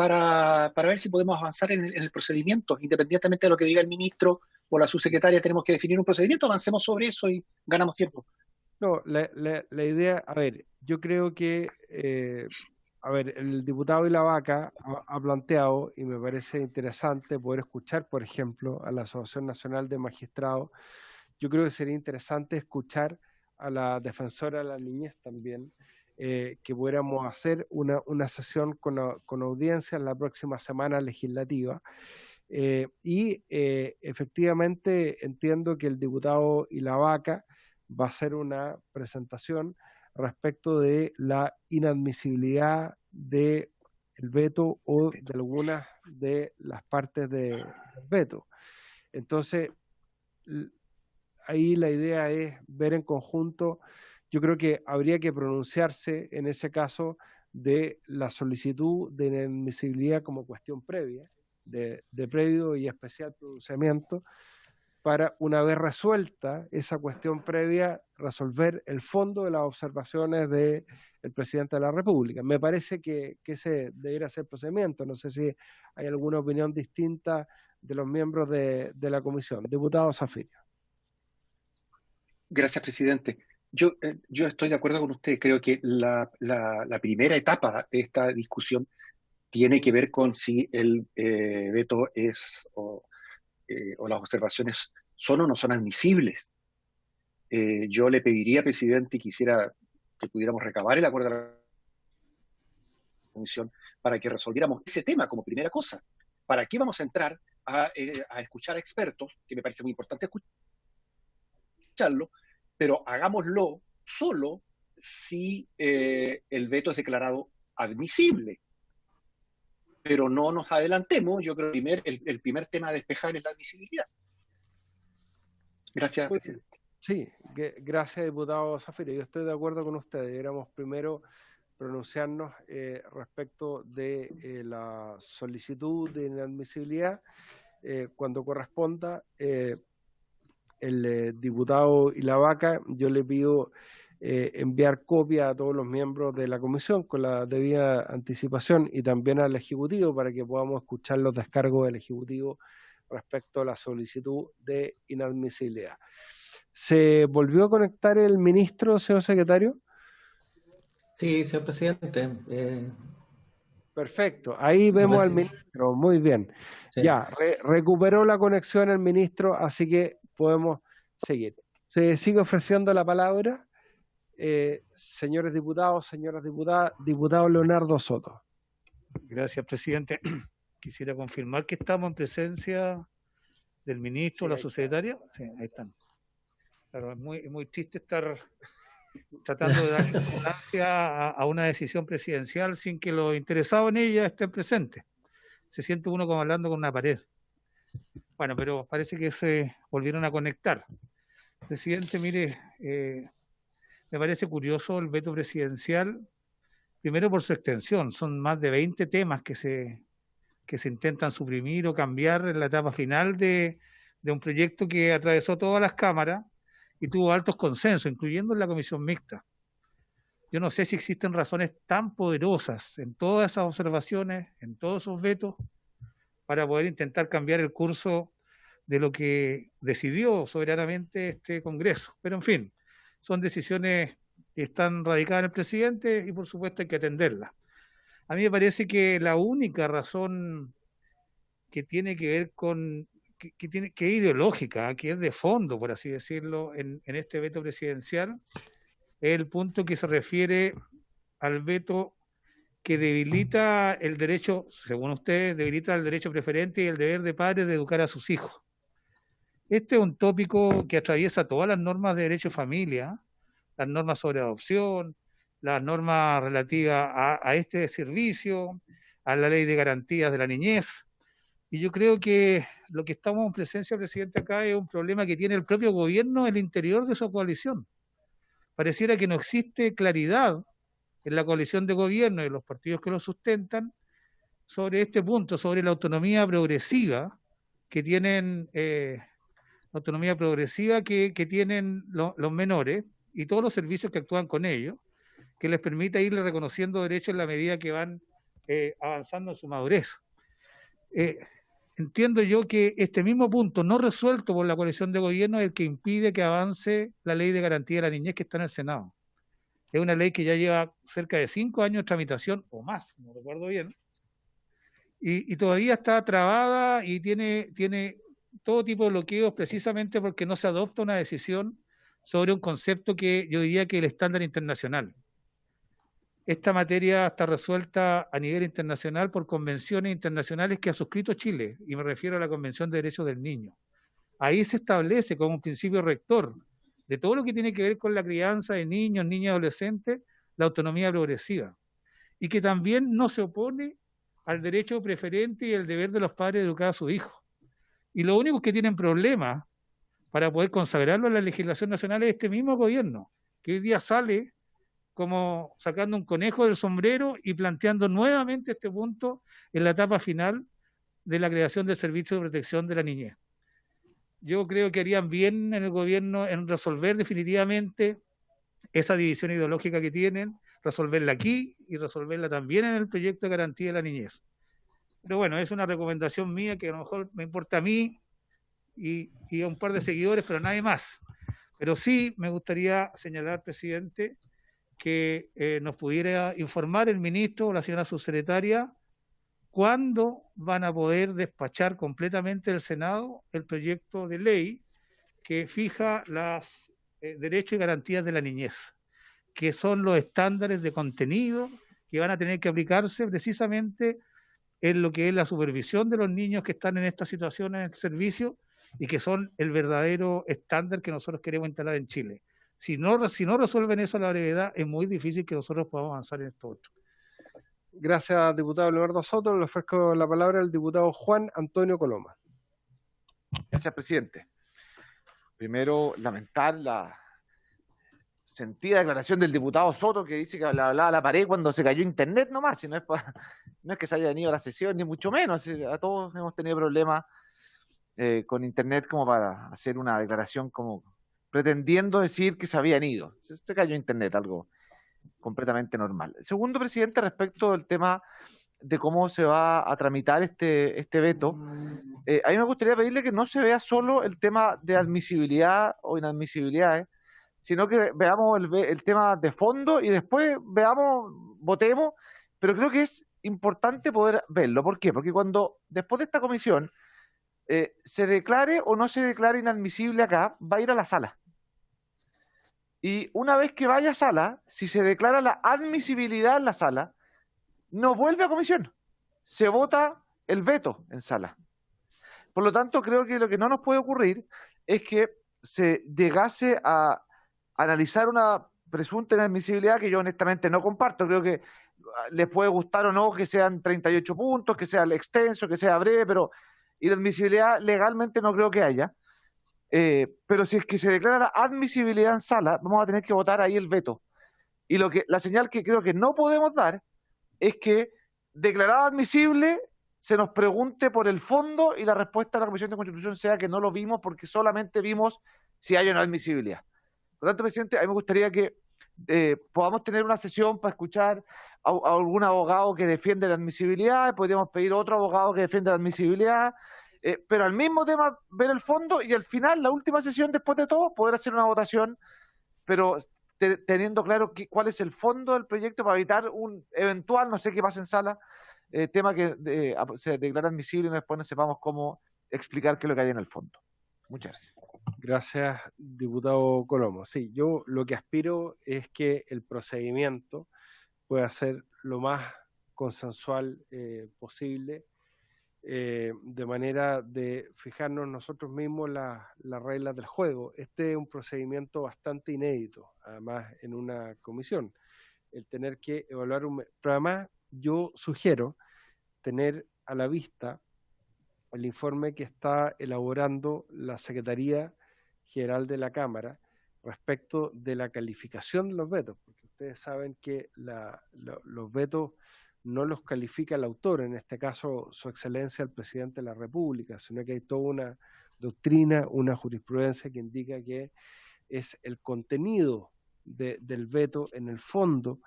ver si podemos avanzar en el procedimiento, independientemente de lo que diga el ministro o la subsecretaria, tenemos que definir un procedimiento, avancemos sobre eso y ganamos tiempo. No, la idea, a ver, yo creo que, el diputado Ilavaca ha planteado, y me parece interesante poder escuchar, por ejemplo, a la Asociación Nacional de Magistrados. Yo creo que sería interesante escuchar a la defensora de la niñez también, que pudiéramos hacer una sesión con audiencia en la próxima semana legislativa. Efectivamente entiendo que el diputado Ilavaca va a hacer una presentación respecto de la inadmisibilidad del veto o de algunas de las partes del veto. Entonces, ahí la idea es ver en conjunto. Yo creo que habría que pronunciarse en ese caso de la solicitud de inadmisibilidad como cuestión previa, de previo y especial pronunciamiento, para, una vez resuelta esa cuestión previa, resolver el fondo de las observaciones del presidente de la República. Me parece que ese debería ser el procedimiento. No sé si hay alguna opinión distinta de los miembros de la comisión. Diputado Zafirio. Gracias, presidente. Yo estoy de acuerdo con usted. Creo que la primera etapa de esta discusión tiene que ver con si el veto es o las observaciones son o no son admisibles. Yo le pediría, presidente, y quisiera que pudiéramos recabar el acuerdo de la comisión para que resolviéramos ese tema como primera cosa. ¿Para qué vamos a entrar a escuchar a expertos? Que me parece muy importante escucharlo, pero hagámoslo solo si el veto es declarado admisible. Pero no nos adelantemos. Yo creo que el primer tema a despejar es la admisibilidad. Gracias, presidente. Sí, gracias, diputado Zafirio. Yo estoy de acuerdo con usted. Deberíamos primero pronunciarnos respecto de la solicitud de inadmisibilidad cuando corresponda. El diputado Ilavaca, yo le pido enviar copia a todos los miembros de la comisión con la debida anticipación y también al Ejecutivo para que podamos escuchar los descargos del Ejecutivo respecto a la solicitud de inadmisibilidad. ¿Se volvió a conectar el ministro, señor secretario? Sí, señor presidente. Perfecto, ahí vemos al ministro, muy bien. Sí. Ya, recuperó la conexión el ministro, así que podemos seguir. Se sigue ofreciendo la palabra. Señores diputados, señoras diputadas, diputado Leonardo Soto. Gracias, presidente. Quisiera confirmar que estamos en presencia del ministro, sí, la subsecretaria. Sí, ahí están. Claro, es muy triste estar tratando de dar importancia a una decisión presidencial sin que los interesados en ella estén presentes. Se siente uno como hablando con una pared. Bueno, pero parece que se volvieron a conectar. Presidente, mire, me parece curioso el veto presidencial, primero por su extensión. Son más de 20 temas que se intentan suprimir o cambiar en la etapa final de un proyecto que atravesó todas las cámaras y tuvo altos consensos, incluyendo en la comisión mixta. yo no sé si existen razones tan poderosas en todas esas observaciones, en todos esos vetos, para poder intentar cambiar el curso de lo que decidió soberanamente este Congreso. Pero en fin, son decisiones que están radicadas en el presidente y por supuesto hay que atenderlas. A mí me parece que la única razón que tiene que ver con, que es ideológica, que es de fondo, por así decirlo, en este veto presidencial, es el punto que se refiere al veto que debilita el derecho, según ustedes, debilita el derecho preferente y el deber de padres de educar a sus hijos. Este es un tópico que atraviesa todas las normas de derecho de familia, las normas sobre adopción, las normas relativas a este servicio, a la ley de garantías de la niñez. Y yo creo que lo que estamos en presencia, presidente, acá es un problema que tiene el propio gobierno en el interior de su coalición. Pareciera que no existe claridad en la coalición de gobierno y los partidos que lo sustentan sobre este punto, sobre la autonomía progresiva que tienen tienen los menores y todos los servicios que actúan con ellos, que les permita irle reconociendo derechos en la medida que van avanzando en su madurez. Entiendo yo que este mismo punto no resuelto por la coalición de gobierno es el que impide que avance la ley de garantía de la niñez que está en el Senado. Es una ley que ya lleva cerca de 5 años de tramitación o más, no recuerdo bien, y todavía está trabada y tiene todo tipo de bloqueos precisamente porque no se adopta una decisión sobre un concepto que yo diría que es el estándar internacional. Esta materia está resuelta a nivel internacional por convenciones internacionales que ha suscrito Chile, y me refiero a la Convención de Derechos del Niño. Ahí se establece como un principio rector de todo lo que tiene que ver con la crianza de niños, niñas y adolescentes, la autonomía progresiva, y que también no se opone al derecho preferente y el deber de los padres de educar a sus hijos. Y los únicos que tienen problemas para poder consagrarlo en la legislación nacional es este mismo gobierno, que hoy día sale como sacando un conejo del sombrero y planteando nuevamente este punto en la etapa final de la creación del Servicio de Protección de la Niñez. Yo creo que harían bien en el gobierno en resolver definitivamente esa división ideológica que tienen, resolverla aquí y resolverla también en el proyecto de garantía de la niñez. Pero bueno, es una recomendación mía que a lo mejor me importa a mí y a un par de seguidores, pero nadie más. Pero sí me gustaría señalar, presidente, que nos pudiera informar el ministro o la señora subsecretaria cuándo van a poder despachar completamente el Senado el proyecto de ley que fija los derechos y garantías de la niñez, que son los estándares de contenido que van a tener que aplicarse precisamente en lo que es la supervisión de los niños que están en esta situación en el servicio y que son el verdadero estándar que nosotros queremos instalar en Chile. Si no resuelven eso a la brevedad, es muy difícil que nosotros podamos avanzar en esto otro. Gracias, diputado Leonardo Soto. Le ofrezco la palabra al diputado Juan Antonio Coloma. Gracias, presidente. Primero, lamentar la sentida declaración del diputado Soto que dice que le hablaba a la pared cuando se cayó internet nomás, si no es que se haya venido a la sesión, ni mucho menos. A todos hemos tenido problemas con internet como para hacer una declaración como pretendiendo decir que se habían ido. Se cayó internet, algo completamente normal. Segundo, presidente, respecto del tema de cómo se va a tramitar este veto, a mí me gustaría pedirle que no se vea solo el tema de admisibilidad o inadmisibilidad, sino que veamos el tema de fondo y después votemos, pero creo que es importante poder verlo. ¿Por qué? Porque cuando después de esta comisión se declare o no se declare inadmisible acá, va a ir a la sala. Y una vez que vaya a sala, si se declara la admisibilidad en la sala, no vuelve a comisión. Se vota el veto en sala. Por lo tanto, creo que lo que no nos puede ocurrir es que se llegase a analizar una presunta inadmisibilidad que yo honestamente no comparto. Creo que les puede gustar o no que sean 38 puntos, que sea extenso, que sea breve, pero inadmisibilidad legalmente no creo que haya. Pero si es que se declara la admisibilidad en sala, vamos a tener que votar ahí el veto. Y la señal que creo que no podemos dar es que declarado admisible se nos pregunte por el fondo y la respuesta de la Comisión de Constitución sea que no lo vimos porque solamente vimos si hay una admisibilidad. Por lo tanto, presidente, a mí me gustaría que podamos tener una sesión para escuchar a algún abogado que defiende la admisibilidad, podríamos pedir otro abogado que defienda la admisibilidad, pero al mismo tema ver el fondo y al final, la última sesión después de todo, poder hacer una votación, pero teniendo claro cuál es el fondo del proyecto para evitar un eventual, no sé qué pasa en sala, tema que se declara admisible y después no sepamos cómo explicar qué es lo que hay en el fondo. Muchas gracias. Gracias, diputado Colomo. Sí, yo lo que aspiro es que el procedimiento pueda ser lo más consensual posible, de manera de fijarnos nosotros mismos las reglas del juego. Este es un procedimiento bastante inédito, además en una comisión, el tener que evaluar pero además yo sugiero tener a la vista el informe que está elaborando la Secretaría General de la Cámara respecto de la calificación de los vetos, porque ustedes saben que los vetos no los califica el autor, en este caso su excelencia el presidente de la República, sino que hay toda una doctrina, una jurisprudencia que indica que es el contenido del veto en el fondo,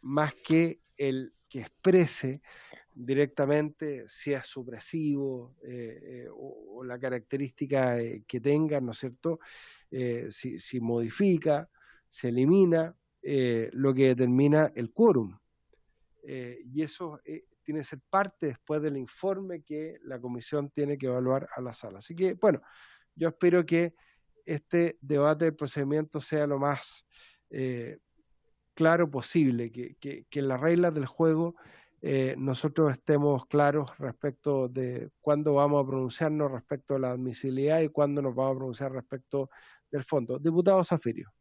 más que el que exprese directamente si es supresivo o la característica que tenga, ¿no es cierto? Si modifica, se elimina, lo que determina el quórum. Y eso tiene que ser parte después del informe que la comisión tiene que evaluar a la sala. Así que, bueno, yo espero que este debate del procedimiento sea lo más claro posible, que en las reglas del juego nosotros estemos claros respecto de cuándo vamos a pronunciarnos respecto a la admisibilidad y cuándo nos vamos a pronunciar respecto del fondo. Diputado Zafirio.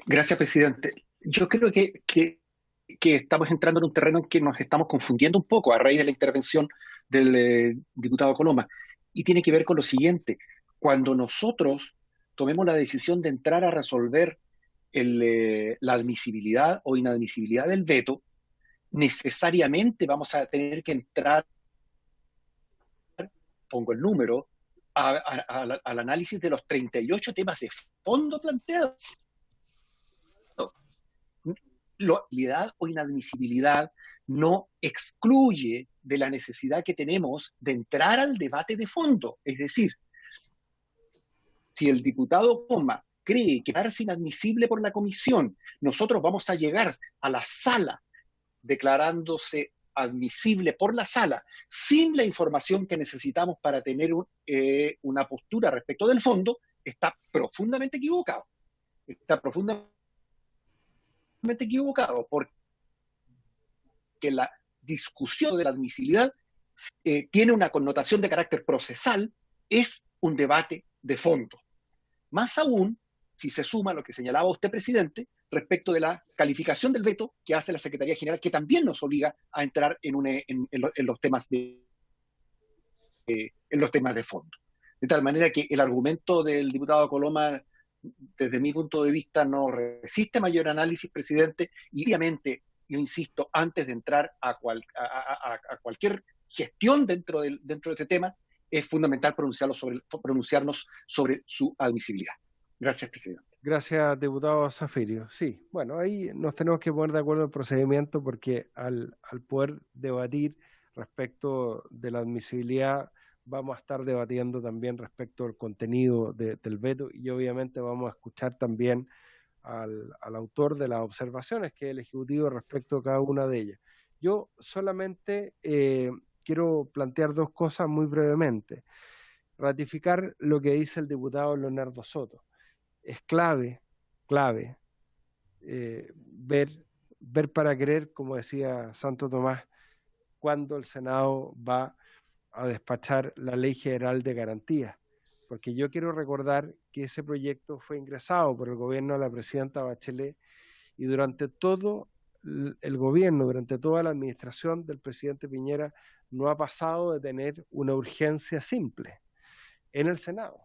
Gracias, presidente. Yo creo que estamos entrando en un terreno en que nos estamos confundiendo un poco a raíz de la intervención del diputado Coloma. Y tiene que ver con lo siguiente. Cuando nosotros tomemos la decisión de entrar a resolver la admisibilidad o inadmisibilidad del veto, necesariamente vamos a tener que entrar, pongo el número, al análisis de los 38 temas de fondo planteados. La admisibilidad o inadmisibilidad no excluye de la necesidad que tenemos de entrar al debate de fondo. Es decir, si el diputado Coma cree que es inadmisible por la comisión, nosotros vamos a llegar a la sala declarándose admisible por la sala sin la información que necesitamos para tener una postura respecto del fondo, está profundamente equivocado. Está profundamente equivocado porque la discusión de la admisibilidad tiene una connotación de carácter procesal, es un debate de fondo. Más aún, si se suma lo que señalaba usted, presidente, respecto de la calificación del veto que hace la Secretaría General, que también nos obliga a entrar en los temas de fondo. De tal manera que el argumento del diputado Coloma, desde mi punto de vista, no resiste mayor análisis, presidente, y obviamente, yo insisto, antes de entrar a cualquier gestión dentro de este tema, es fundamental pronunciarnos sobre su admisibilidad. Gracias, presidente. Gracias, diputado Zafirio. Sí, bueno, ahí nos tenemos que poner de acuerdo en el procedimiento porque al poder debatir respecto de la admisibilidad, vamos a estar debatiendo también respecto al contenido del veto y obviamente vamos a escuchar también al autor de las observaciones, que es el Ejecutivo, respecto a cada una de ellas. Yo solamente quiero plantear dos cosas muy brevemente. Ratificar lo que dice el diputado Leonardo Soto. Es clave ver para creer, como decía Santo Tomás, cuando el Senado va a despachar la Ley General de Garantías. Porque yo quiero recordar que ese proyecto fue ingresado por el gobierno de la presidenta Bachelet y durante todo el gobierno, durante toda la administración del presidente Piñera, no ha pasado de tener una urgencia simple en el Senado.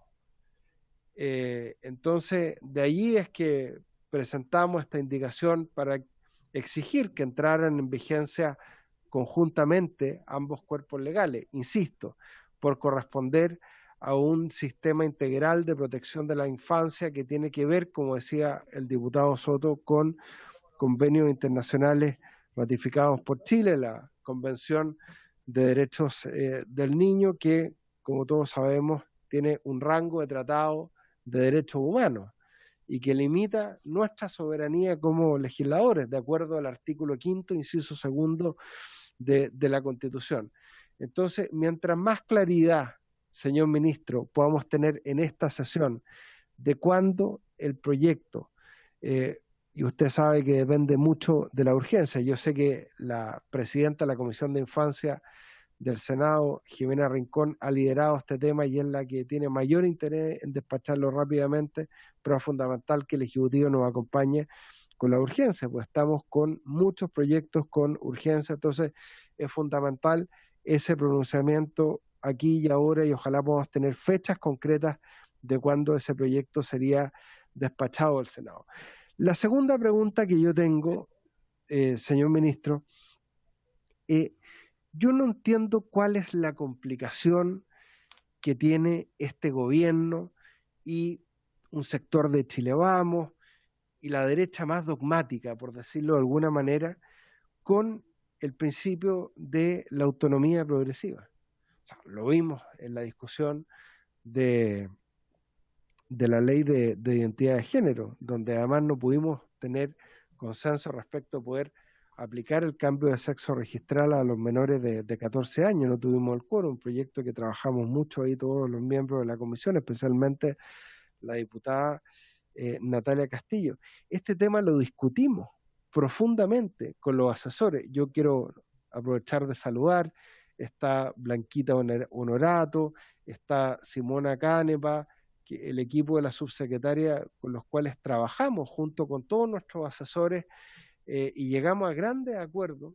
Entonces, de allí es que presentamos esta indicación para exigir que entraran en vigencia conjuntamente ambos cuerpos legales, insisto, por corresponder a un sistema integral de protección de la infancia que tiene que ver, como decía el diputado Soto, con convenios internacionales ratificados por Chile, la Convención de Derechos del Niño, que, como todos sabemos, tiene un rango de tratado de derechos humanos y que limita nuestra soberanía como legisladores, de acuerdo al artículo 5º, inciso 2 de la Constitución. Entonces, mientras más claridad, señor ministro, podamos tener en esta sesión de cuándo el proyecto, y usted sabe que depende mucho de la urgencia. Yo sé que la presidenta de la Comisión de Infancia del Senado, Jimena Rincón, ha liderado este tema y es la que tiene mayor interés en despacharlo rápidamente, pero es fundamental que el Ejecutivo nos acompañe con la urgencia, pues estamos con muchos proyectos con urgencia, entonces es fundamental ese pronunciamiento aquí y ahora y ojalá podamos tener fechas concretas de cuándo ese proyecto sería despachado del Senado. La segunda pregunta que yo tengo, señor ministro, yo no entiendo cuál es la complicación que tiene este gobierno y un sector de Chile Vamos y la derecha más dogmática, por decirlo de alguna manera, con el principio de la autonomía progresiva. O sea, lo vimos en la discusión de la ley de identidad de género, donde además no pudimos tener consenso respecto a poder aplicar el cambio de sexo registral a los menores de 14 años. No tuvimos el quórum, un proyecto que trabajamos mucho ahí todos los miembros de la comisión, especialmente la diputada Natalia Castillo. Este tema lo discutimos profundamente con los asesores. Yo quiero aprovechar de saludar, está Blanquita Honorato, está Simona Canepa, que el equipo de la subsecretaria con los cuales trabajamos junto con todos nuestros asesores y llegamos a grandes acuerdos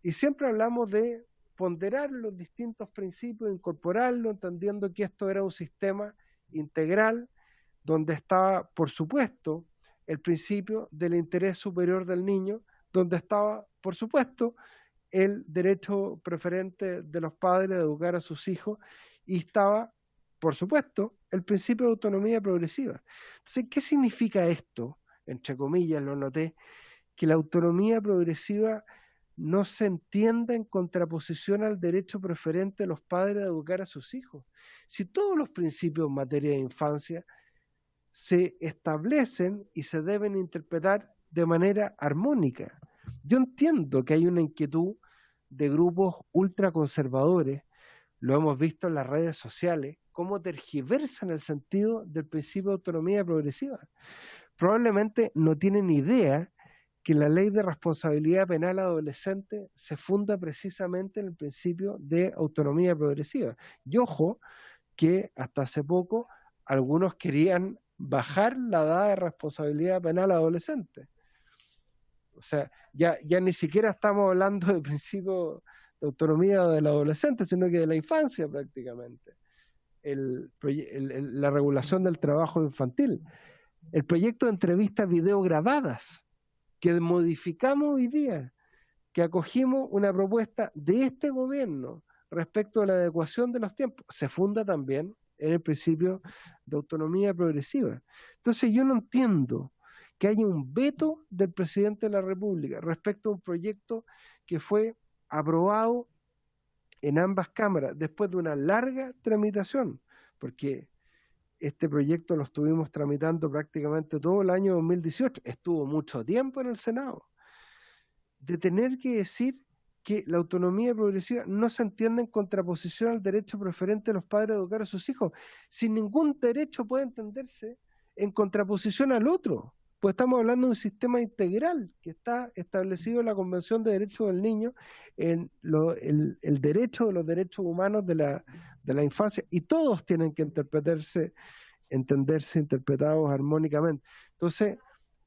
y siempre hablamos de ponderar los distintos principios, incorporarlo, entendiendo que esto era un sistema integral donde estaba, por supuesto, el principio del interés superior del niño, donde estaba, por supuesto, el derecho preferente de los padres de educar a sus hijos y estaba, por supuesto, el principio de autonomía progresiva. Entonces, ¿qué significa esto? Entre comillas, lo noté, que la autonomía progresiva no se entienda en contraposición al derecho preferente de los padres de educar a sus hijos. Si todos los principios en materia de infancia se establecen y se deben interpretar de manera armónica. Yo entiendo que hay una inquietud de grupos ultraconservadores, lo hemos visto en las redes sociales, cómo tergiversan el sentido del principio de autonomía progresiva. Probablemente no tienen idea que la ley de responsabilidad penal adolescente se funda precisamente en el principio de autonomía progresiva. Y ojo, que hasta hace poco algunos querían bajar la edad de responsabilidad penal adolescente. O sea, ya ni siquiera estamos hablando de principio de autonomía del adolescente, sino que de la infancia prácticamente. La regulación del trabajo infantil. El proyecto de entrevistas video grabadas que modificamos hoy día, que acogimos una propuesta de este gobierno respecto a la adecuación de los tiempos, se funda también en el principio de autonomía progresiva. Entonces yo no entiendo que haya un veto del presidente de la República respecto a un proyecto que fue aprobado en ambas cámaras después de una larga tramitación, porque este proyecto lo estuvimos tramitando prácticamente todo el año 2018, estuvo mucho tiempo en el Senado, de tener que decir que la autonomía progresiva no se entiende en contraposición al derecho preferente de los padres de educar a sus hijos. Sin ningún derecho puede entenderse en contraposición al otro, pues estamos hablando de un sistema integral que está establecido en la Convención de Derechos del Niño, en el derecho de los derechos humanos de la infancia, y todos tienen que entenderse interpretados armónicamente. Entonces,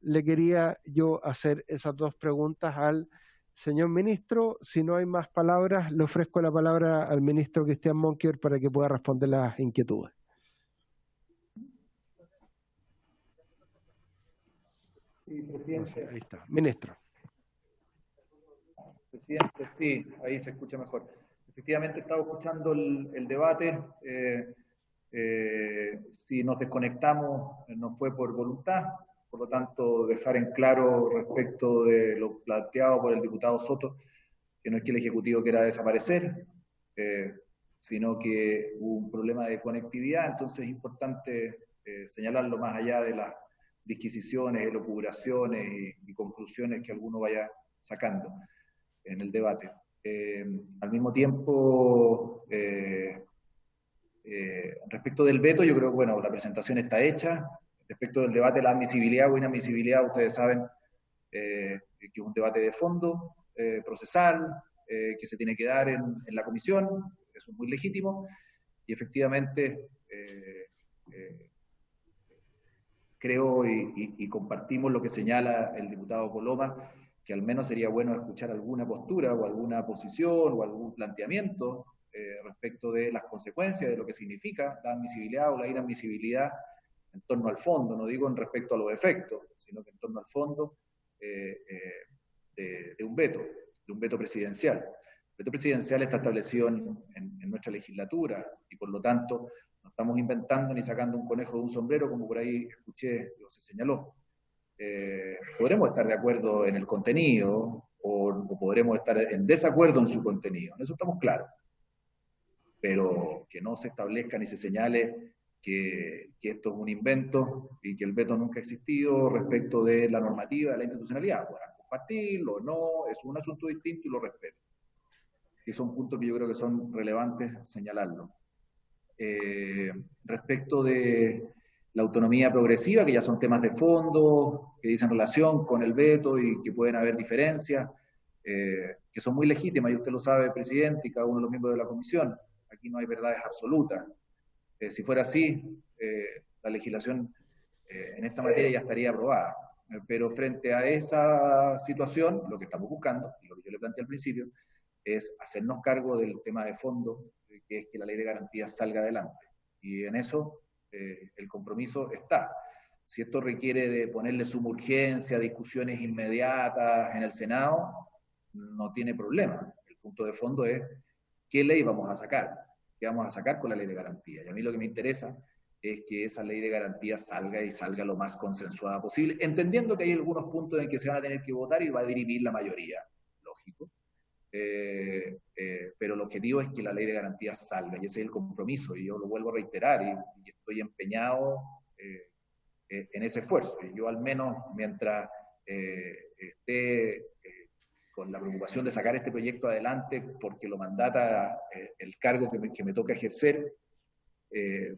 le quería yo hacer esas dos preguntas al señor ministro. Si no hay más palabras, le ofrezco la palabra al ministro Cristian Monkever para que pueda responder las inquietudes. Sí, presidente. Ahí está, ministro. Presidente, sí, ahí se escucha mejor. Efectivamente, estaba escuchando el debate. Si nos desconectamos, no fue por voluntad. Por lo tanto, dejar en claro respecto de lo planteado por el diputado Soto, que no es que el Ejecutivo quiera desaparecer, sino que hubo un problema de conectividad. Entonces es importante señalarlo más allá de las disquisiciones, elucubraciones y conclusiones que alguno vaya sacando en el debate. Al mismo tiempo, respecto del veto, yo creo que bueno, la presentación está hecha. Respecto del debate, la admisibilidad o inadmisibilidad, ustedes saben que es un debate de fondo, procesal, que se tiene que dar en la comisión. Eso es muy legítimo, y efectivamente creo y compartimos lo que señala el diputado Coloma, que al menos sería bueno escuchar alguna postura o alguna posición o algún planteamiento respecto de las consecuencias, de lo que significa la admisibilidad o la inadmisibilidad en torno al fondo, no digo en respecto a los efectos, sino que en torno al fondo de un veto presidencial. El veto presidencial está establecido en nuestra legislatura y por lo tanto no estamos inventando ni sacando un conejo de un sombrero, como por ahí escuché o se señaló. Podremos estar de acuerdo en el contenido o podremos estar en desacuerdo en su contenido, en eso estamos claros. Pero que no se establezca ni se señale que esto es un invento y que el veto nunca ha existido respecto de la normativa, de la institucionalidad. Podrán compartirlo o no, es un asunto distinto y lo respeto. Y son puntos que yo creo que son relevantes señalarlo. Respecto de la autonomía progresiva, que ya son temas de fondo, que dicen relación con el veto y que pueden haber diferencias, que son muy legítimas, y usted lo sabe, presidente, y cada uno de los miembros de la comisión. Aquí no hay verdades absolutas. Si fuera así, la legislación en esta materia ya estaría aprobada. Pero frente a esa situación, lo que estamos buscando, y lo que yo le planteé al principio, es hacernos cargo del tema de fondo, que es que la ley de garantías salga adelante. Y en eso el compromiso está. Si esto requiere de ponerle suma urgencia, discusiones inmediatas en el Senado, no tiene problema. El punto de fondo es qué ley vamos a sacar, qué vamos a sacar con la ley de garantías. Y a mí lo que me interesa es que esa ley de garantías salga y salga lo más consensuada posible, entendiendo que hay algunos puntos en que se van a tener que votar y va a dirimir la mayoría, lógico. Pero el objetivo es que la ley de garantías salga, y ese es el compromiso, y yo lo vuelvo a reiterar, y estoy empeñado en ese esfuerzo. Y yo al menos, mientras esté con la preocupación de sacar este proyecto adelante, porque lo mandata el cargo que me toca ejercer,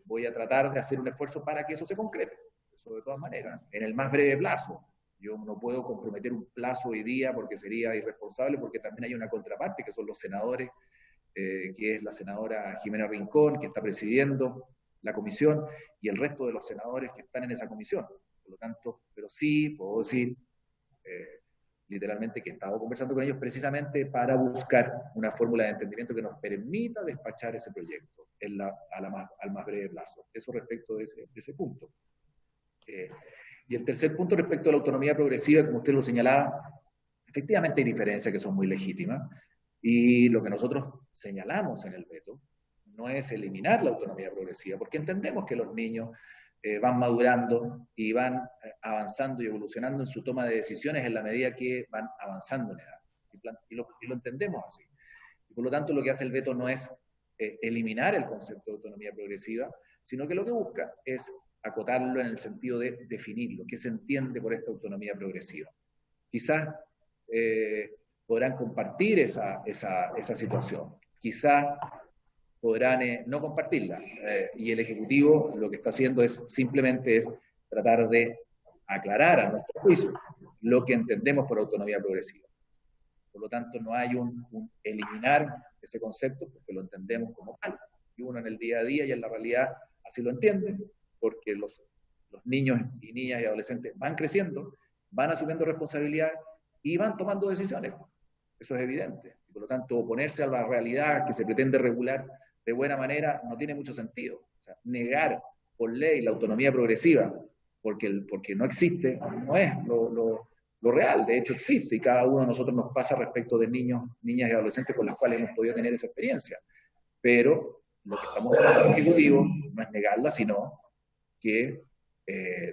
voy a tratar de hacer un esfuerzo para que eso se concrete, eso de todas maneras, en el más breve plazo. Yo no puedo comprometer un plazo hoy día porque sería irresponsable, porque también hay una contraparte, que son los senadores, que es la senadora Jimena Rincón, que está presidiendo la comisión, y el resto de los senadores que están en esa comisión. Por lo tanto, pero sí puedo decir literalmente que he estado conversando con ellos precisamente para buscar una fórmula de entendimiento que nos permita despachar ese proyecto al más breve plazo. Eso respecto de ese punto. Y el tercer punto respecto a la autonomía progresiva, como usted lo señalaba, efectivamente hay diferencias que son muy legítimas, y lo que nosotros señalamos en el veto no es eliminar la autonomía progresiva, porque entendemos que los niños van madurando y van avanzando y evolucionando en su toma de decisiones en la medida que van avanzando en edad. Y lo entendemos así. Y por lo tanto, lo que hace el veto no es eliminar el concepto de autonomía progresiva, sino que lo que busca es acotarlo en el sentido de definirlo, qué se entiende por esta autonomía progresiva. Quizás podrán compartir esa situación, quizás podrán no compartirla, y el Ejecutivo lo que está haciendo simplemente es tratar de aclarar a nuestro juicio lo que entendemos por autonomía progresiva. Por lo tanto, no hay un eliminar ese concepto, porque lo entendemos como tal, y uno en el día a día y en la realidad así lo entiende, porque los niños y niñas y adolescentes van creciendo, van asumiendo responsabilidad y van tomando decisiones. Eso es evidente. Por lo tanto, oponerse a la realidad que se pretende regular de buena manera no tiene mucho sentido. O sea, negar por ley la autonomía progresiva porque no existe, no es lo real. De hecho existe, y cada uno de nosotros nos pasa respecto de niños, niñas y adolescentes con las cuales hemos podido tener esa experiencia. Pero lo que estamos haciendo en el Ejecutivo no es negarla, sino que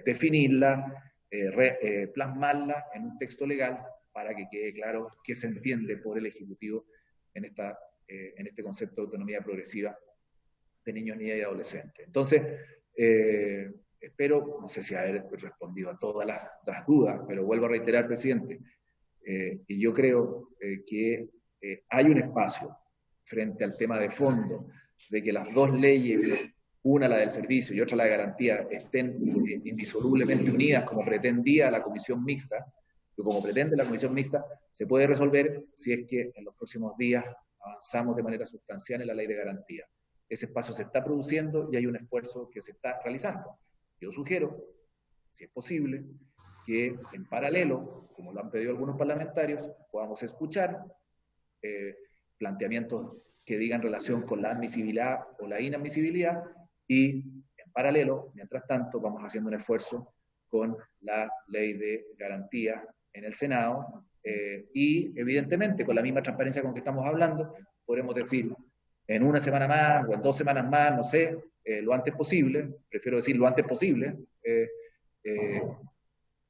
definirla, plasmarla en un texto legal para que quede claro qué se entiende por el Ejecutivo en este concepto de autonomía progresiva de niños, niñas y adolescentes. Entonces, espero, no sé si haber respondido a todas las dudas, pero vuelvo a reiterar, presidente, y yo creo que hay un espacio frente al tema de fondo de que las dos leyes, una la del servicio y otra la de garantía, estén indisolublemente unidas como pretendía la comisión mixta, que como pretende la comisión mixta, se puede resolver si es que en los próximos días avanzamos de manera sustancial en la ley de garantía. Ese espacio se está produciendo y hay un esfuerzo que se está realizando. Yo sugiero, si es posible, que en paralelo, como lo han pedido algunos parlamentarios, podamos escuchar planteamientos que digan relación con la admisibilidad o la inadmisibilidad, y en paralelo, mientras tanto, vamos haciendo un esfuerzo con la ley de garantía en el Senado, y evidentemente con la misma transparencia con que estamos hablando, podremos decir en una semana más o en 2 semanas más, no sé, lo antes posible, prefiero decir lo antes posible,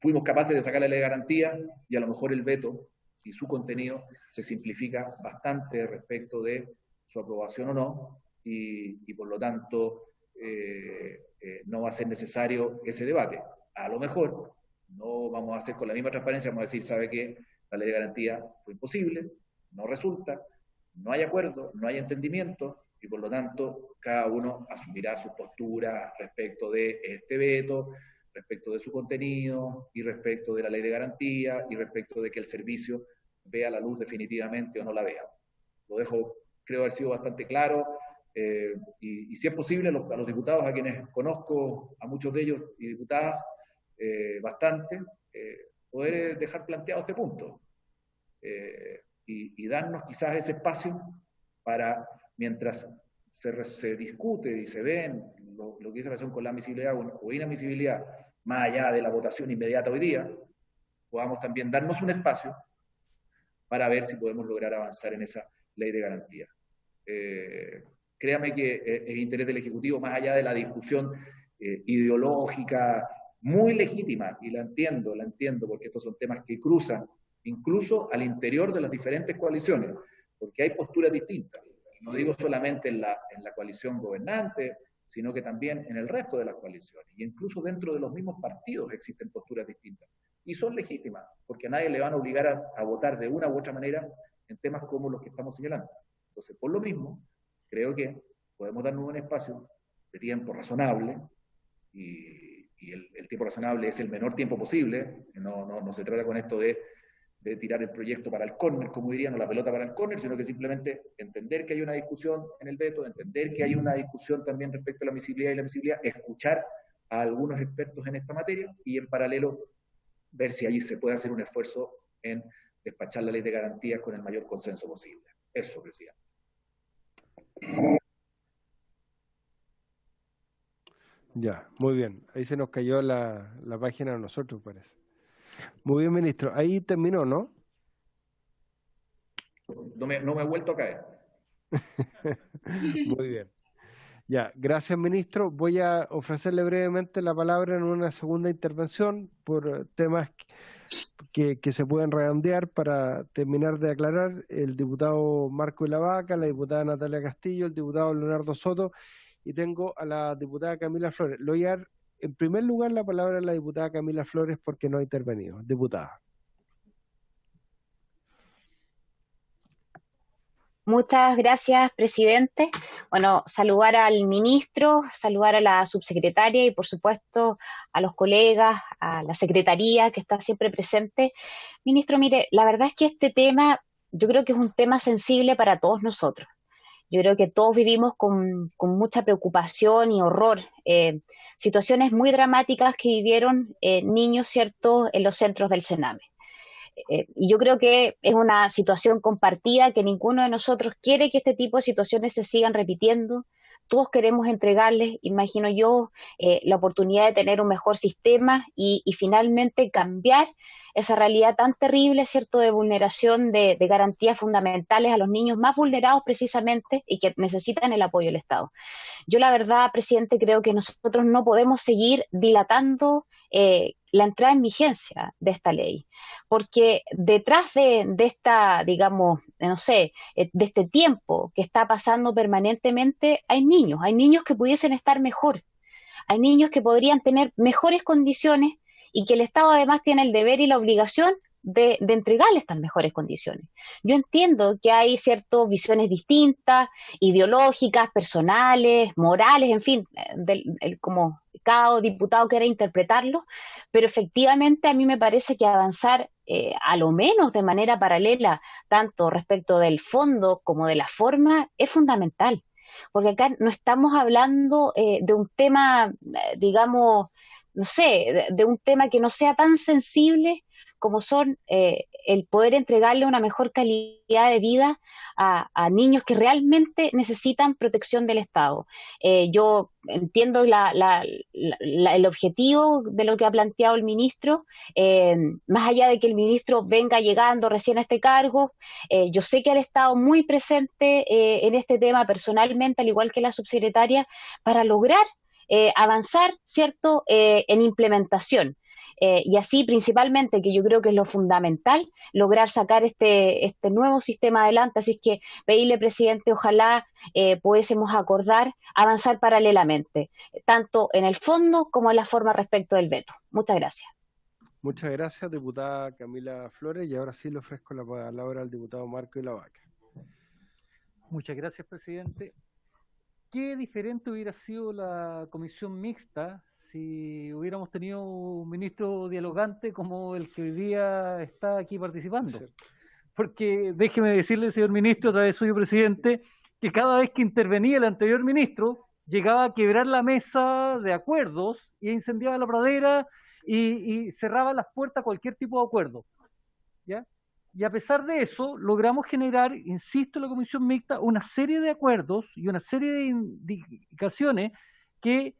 fuimos capaces de sacar la ley de garantía y a lo mejor el veto y su contenido se simplifica bastante respecto de su aprobación o no, y por lo tanto no va a ser necesario ese debate. A lo mejor no vamos a hacer con la misma transparencia, vamos a decir, ¿sabe qué? La ley de garantía fue imposible, no resulta, no hay acuerdo, no hay entendimiento, y por lo tanto cada uno asumirá su postura respecto de este veto, respecto de su contenido, y respecto de la ley de garantía, y respecto de que el servicio vea la luz definitivamente o no la vea. Lo dejo, creo haber sido bastante claro, y si es posible, a los diputados, a quienes conozco, a muchos de ellos, y diputadas, bastante, poder dejar planteado este punto, y darnos quizás ese espacio para, mientras se discute y se ven lo que dice relación con la admisibilidad o inadmisibilidad, más allá de la votación inmediata hoy día, podamos también darnos un espacio para ver si podemos lograr avanzar en esa ley de garantía. Créame que es interés del Ejecutivo, más allá de la discusión ideológica, muy legítima, y la entiendo, porque estos son temas que cruzan incluso al interior de las diferentes coaliciones, porque hay posturas distintas. No digo solamente en la coalición gobernante, sino que también en el resto de las coaliciones, y incluso dentro de los mismos partidos existen posturas distintas, y son legítimas, porque a nadie le van a obligar a votar de una u otra manera en temas como los que estamos señalando. Entonces, por lo mismo, creo que podemos darnos un espacio de tiempo razonable, y el tiempo razonable es el menor tiempo posible. No se trata con esto de tirar el proyecto para el córner, como dirían, o la pelota para el córner, sino que simplemente entender que hay una discusión en el veto, entender que hay una discusión también respecto a la admisibilidad y la admisibilidad, escuchar a algunos expertos en esta materia, y en paralelo ver si allí se puede hacer un esfuerzo en despachar la ley de garantías con el mayor consenso posible. Eso, presidente. Ya, muy bien. Ahí se nos cayó la página a nosotros, parece. Muy bien, ministro. Ahí terminó, ¿no? No me he vuelto a caer. Muy bien. Ya, gracias, ministro. Voy a ofrecerle brevemente la palabra en una segunda intervención por temas que se pueden redondear para terminar de aclarar. El diputado Marco Ilavaca, la diputada Natalia Castillo, el diputado Leonardo Soto, y tengo a la diputada Camila Flores. Le voy a dar en primer lugar la palabra a la diputada Camila Flores porque no ha intervenido. Diputada. Muchas gracias, presidente. Bueno, saludar al ministro, saludar a la subsecretaria y, por supuesto, a los colegas, a la secretaría que está siempre presente. Ministro, mire, la verdad es que este tema yo creo que es un tema sensible para todos nosotros. Yo creo que todos vivimos con mucha preocupación y horror situaciones muy dramáticas que vivieron niños, ¿cierto?, en los centros del Sename. Y yo creo que es una situación compartida, que ninguno de nosotros quiere que este tipo de situaciones se sigan repitiendo. todos queremos entregarles, imagino yo, la oportunidad de tener un mejor sistema y finalmente cambiar esa realidad tan terrible, ¿cierto?, de vulneración de garantías fundamentales a los niños más vulnerados precisamente y que necesitan el apoyo del Estado. Yo la verdad, presidente, creo que nosotros no podemos seguir dilatando la entrada en vigencia de esta ley, porque detrás de esta, digamos, no sé, de este tiempo que está pasando permanentemente, hay niños que pudiesen estar mejor, hay niños que podrían tener mejores condiciones y que el Estado además tiene el deber y la obligación de entregarle estas mejores condiciones. Yo entiendo que hay ciertas visiones distintas, ideológicas, personales, morales, en fin, como cada diputado quiera interpretarlo, pero efectivamente a mí me parece que avanzar a lo menos de manera paralela, tanto respecto del fondo como de la forma, es fundamental. Porque acá no estamos hablando de un tema, digamos, no sé, de un tema que no sea tan sensible como son el poder entregarle una mejor calidad de vida a niños que realmente necesitan protección del Estado. Yo entiendo el objetivo de lo que ha planteado el ministro, más allá de que el ministro venga llegando recién a este cargo, yo sé que ha estado muy presente en este tema personalmente, al igual que la subsecretaria, para lograr avanzar, ¿cierto?, en implementación. Y así principalmente, que yo creo que es lo fundamental, lograr sacar este nuevo sistema adelante. Así es que pedirle, presidente, ojalá pudiésemos acordar avanzar paralelamente, tanto en el fondo como en la forma respecto del veto. Muchas gracias. Muchas gracias, diputada Camila Flores, y ahora sí le ofrezco la palabra al diputado Marco Ilavaca. Muchas gracias, presidente. ¿Qué diferente hubiera sido la comisión mixta si hubiéramos tenido un ministro dialogante como el que hoy día está aquí participando? Porque déjeme decirle, señor ministro, a través suyo, presidente, que cada vez que intervenía el anterior ministro, llegaba a quebrar la mesa de acuerdos y incendiaba la pradera y cerraba las puertas a cualquier tipo de acuerdo, ¿ya? Y a pesar de eso, logramos generar, insisto, en la comisión mixta, una serie de acuerdos y una serie de indicaciones que,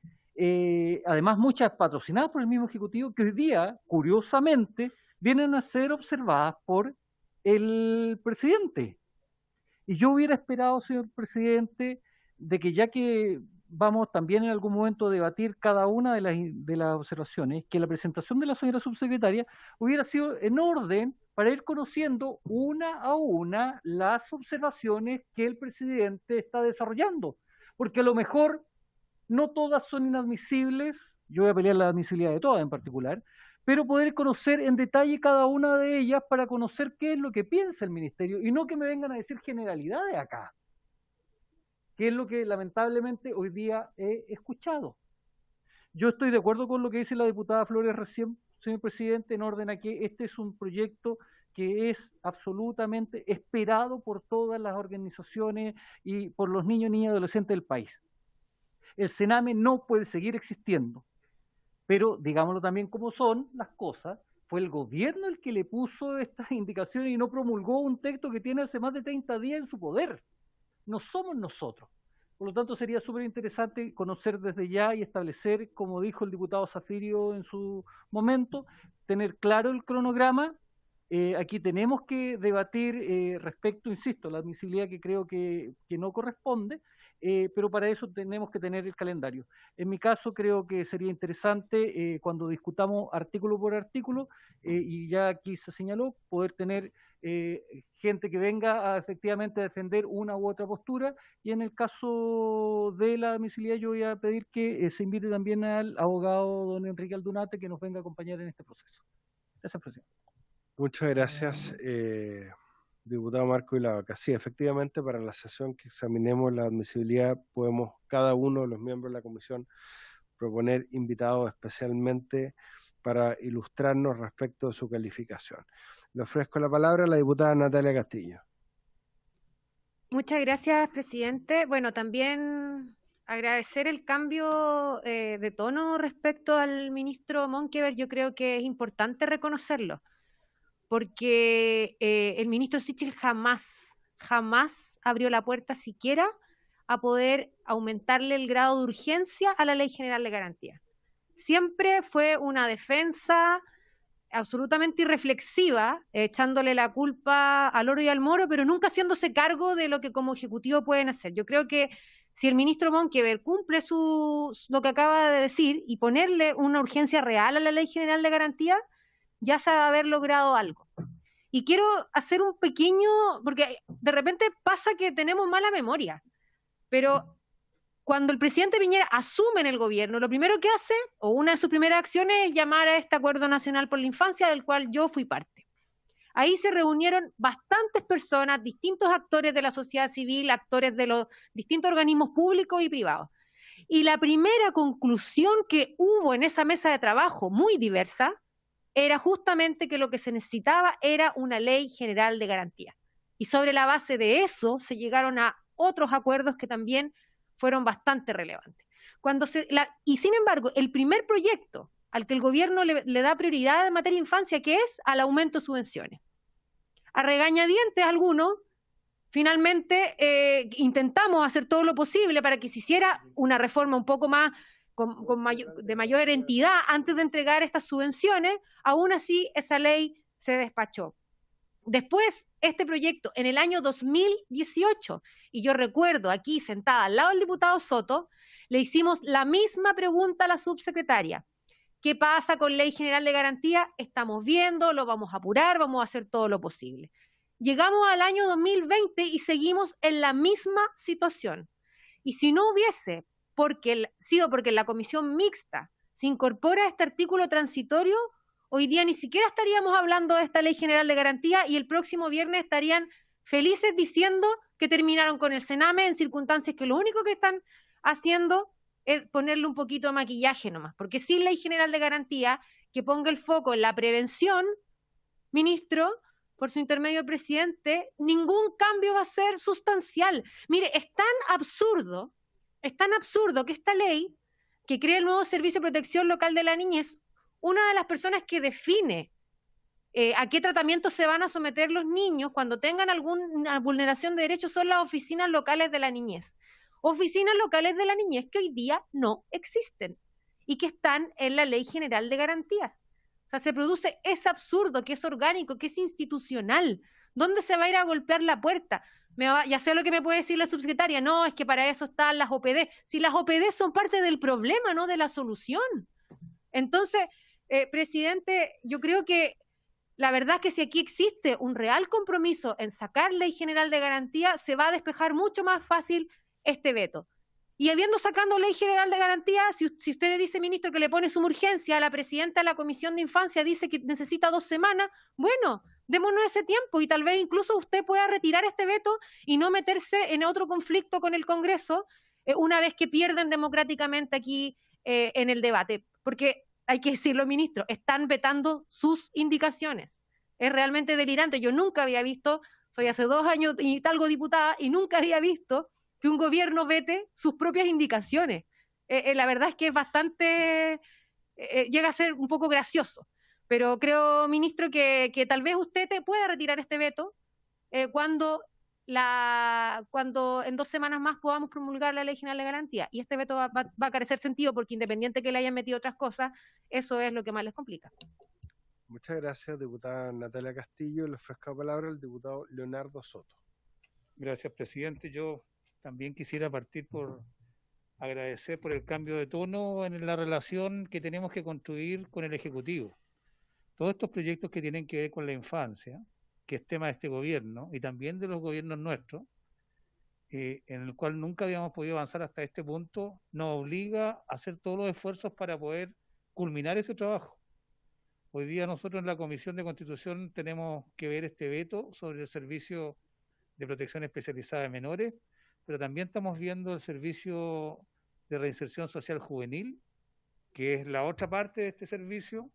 además muchas patrocinadas por el mismo Ejecutivo, que hoy día, curiosamente, vienen a ser observadas por el presidente. Y yo hubiera esperado, señor presidente, de que ya que vamos también en algún momento a debatir cada una de las observaciones, que la presentación de la señora subsecretaria hubiera sido en orden para ir conociendo una a una las observaciones que el presidente está desarrollando. Porque a lo mejor no todas son inadmisibles, yo voy a pelear la admisibilidad de todas en particular, pero poder conocer en detalle cada una de ellas para conocer qué es lo que piensa el ministerio y no que me vengan a decir generalidades acá, que es lo que lamentablemente hoy día he escuchado. Yo estoy de acuerdo con lo que dice la diputada Flores recién, señor presidente, en orden a que este es un proyecto que es absolutamente esperado por todas las organizaciones y por los niños, niñas y adolescentes del país. El Sename no puede seguir existiendo, pero digámoslo también como son las cosas, fue el gobierno el que le puso estas indicaciones y no promulgó un texto que tiene hace más de 30 días en su poder. No somos nosotros. Por lo tanto, sería súper interesante conocer desde ya y establecer, como dijo el diputado Zafirio en su momento, tener claro el cronograma. Aquí tenemos que debatir respecto, insisto, a la admisibilidad que creo que no corresponde, pero para eso tenemos que tener el calendario. En mi caso, creo que sería interesante cuando discutamos artículo por artículo, y ya aquí se señaló, poder tener gente que venga a efectivamente a defender una u otra postura, y en el caso de la admisibilidad yo voy a pedir que se invite también al abogado don Enrique Aldunate que nos venga a acompañar en este proceso. Gracias, presidente. Muchas gracias, diputado Marco Ilavaca. Sí, efectivamente, para la sesión que examinemos la admisibilidad podemos cada uno de los miembros de la comisión proponer invitados especialmente para ilustrarnos respecto de su calificación. Le ofrezco la palabra a la diputada Natalia Castillo. Muchas gracias, presidente. Bueno, también agradecer el cambio de tono respecto al ministro Monkeberg. Yo creo que es importante reconocerlo, porque el ministro Sichel jamás abrió la puerta siquiera a poder aumentarle el grado de urgencia a la Ley General de Garantía. Siempre fue una defensa absolutamente irreflexiva, echándole la culpa al oro y al moro, pero nunca haciéndose cargo de lo que como ejecutivo pueden hacer. Yo creo que si el ministro Monkever cumple lo que acaba de decir y ponerle una urgencia real a la Ley General de Garantía, ya se va a haber logrado algo. Y quiero hacer un pequeño, porque de repente pasa que tenemos mala memoria, pero cuando el presidente Piñera asume en el gobierno, lo primero que hace, o una de sus primeras acciones, es llamar a este Acuerdo Nacional por la Infancia, del cual yo fui parte. Ahí se reunieron bastantes personas, distintos actores de la sociedad civil, actores de los distintos organismos públicos y privados. Y la primera conclusión que hubo en esa mesa de trabajo, muy diversa, era justamente que lo que se necesitaba era una ley general de garantía. Y sobre la base de eso se llegaron a otros acuerdos que también fueron bastante relevantes. Y sin embargo, el primer proyecto al que el gobierno le da prioridad en materia de infancia, que es al aumento de subvenciones. A regañadientes algunos, finalmente intentamos hacer todo lo posible para que se hiciera una reforma un poco más de mayor entidad antes de entregar estas subvenciones. Aún así esa ley se despachó. Después, este proyecto en el año 2018, y yo recuerdo aquí sentada al lado del diputado Soto, le hicimos la misma pregunta a la subsecretaria. ¿Qué pasa con Ley General de Garantía? Estamos viendo, lo vamos a apurar, vamos a hacer todo lo posible. Llegamos al año 2020 y seguimos en la misma situación. Y si no hubiese sido porque en la comisión mixta se incorpora este artículo transitorio, hoy día ni siquiera estaríamos hablando de esta Ley General de Garantía y el próximo viernes estarían felices diciendo que terminaron con el Sename en circunstancias que lo único que están haciendo es ponerle un poquito de maquillaje nomás, porque sin Ley General de Garantía que ponga el foco en la prevención, ministro, por su intermedio presidente, ningún cambio va a ser sustancial. Mire, es tan absurdo que esta ley que crea el nuevo Servicio de Protección Local de la Niñez, una de las personas que define a qué tratamiento se van a someter los niños cuando tengan alguna vulneración de derechos son las oficinas locales de la niñez. Oficinas locales de la niñez que hoy día no existen y que están en la Ley General de Garantías. O sea, se produce ese absurdo que es orgánico, que es institucional. ¿Dónde se va a ir a golpear la puerta? Ya sé lo que me puede decir la subsecretaria. No, es que para eso están las OPD. Si las OPD son parte del problema, no de la solución. Entonces, presidente, yo creo que la verdad es que si aquí existe un real compromiso en sacar Ley General de Garantía, se va a despejar mucho más fácil este veto. Y habiendo sacado Ley General de Garantía, si usted dice, ministro, que le pone suma urgencia, a la presidenta de la Comisión de Infancia dice que necesita 2 semanas, bueno, démonos ese tiempo y tal vez incluso usted pueda retirar este veto y no meterse en otro conflicto con el Congreso una vez que pierden democráticamente aquí en el debate. Porque hay que decirlo, ministro, están vetando sus indicaciones. Es realmente delirante. Yo nunca había visto, soy hace 2 años y talgo diputada, y nunca había visto que un gobierno vete sus propias indicaciones. La verdad es que es bastante, llega a ser un poco gracioso. Pero creo, ministro, que tal vez usted pueda retirar este veto cuando en 2 semanas más podamos promulgar la Ley General de Garantía. Y este veto va a carecer sentido porque independiente que le hayan metido otras cosas, eso es lo que más les complica. Muchas gracias, diputada Natalia Castillo. Le ofrezco la palabra al diputado Leonardo Soto. Gracias, presidente. Yo también quisiera partir por agradecer por el cambio de tono en la relación que tenemos que construir con el Ejecutivo. Todos estos proyectos que tienen que ver con la infancia, que es tema de este gobierno y también de los gobiernos nuestros, en el cual nunca habíamos podido avanzar hasta este punto, nos obliga a hacer todos los esfuerzos para poder culminar ese trabajo. Hoy día nosotros en la Comisión de Constitución tenemos que ver este veto sobre el Servicio de Protección Especializada de Menores, pero también estamos viendo el Servicio de Reinserción Social Juvenil, que es la otra parte de este servicio.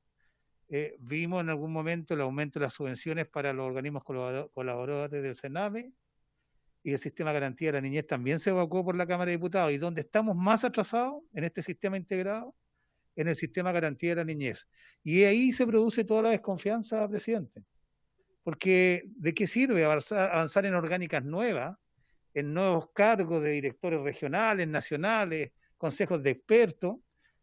Vimos en algún momento el aumento de las subvenciones para los organismos colaboradores del Sename, y el sistema de garantía de la niñez también se evacuó por la Cámara de Diputados. Y donde estamos más atrasados en este sistema integrado, en el sistema de garantía de la niñez. Y ahí se produce toda la desconfianza, presidente. Porque ¿de qué sirve avanzar en orgánicas nuevas en nuevos cargos de directores regionales, nacionales, consejos de expertos,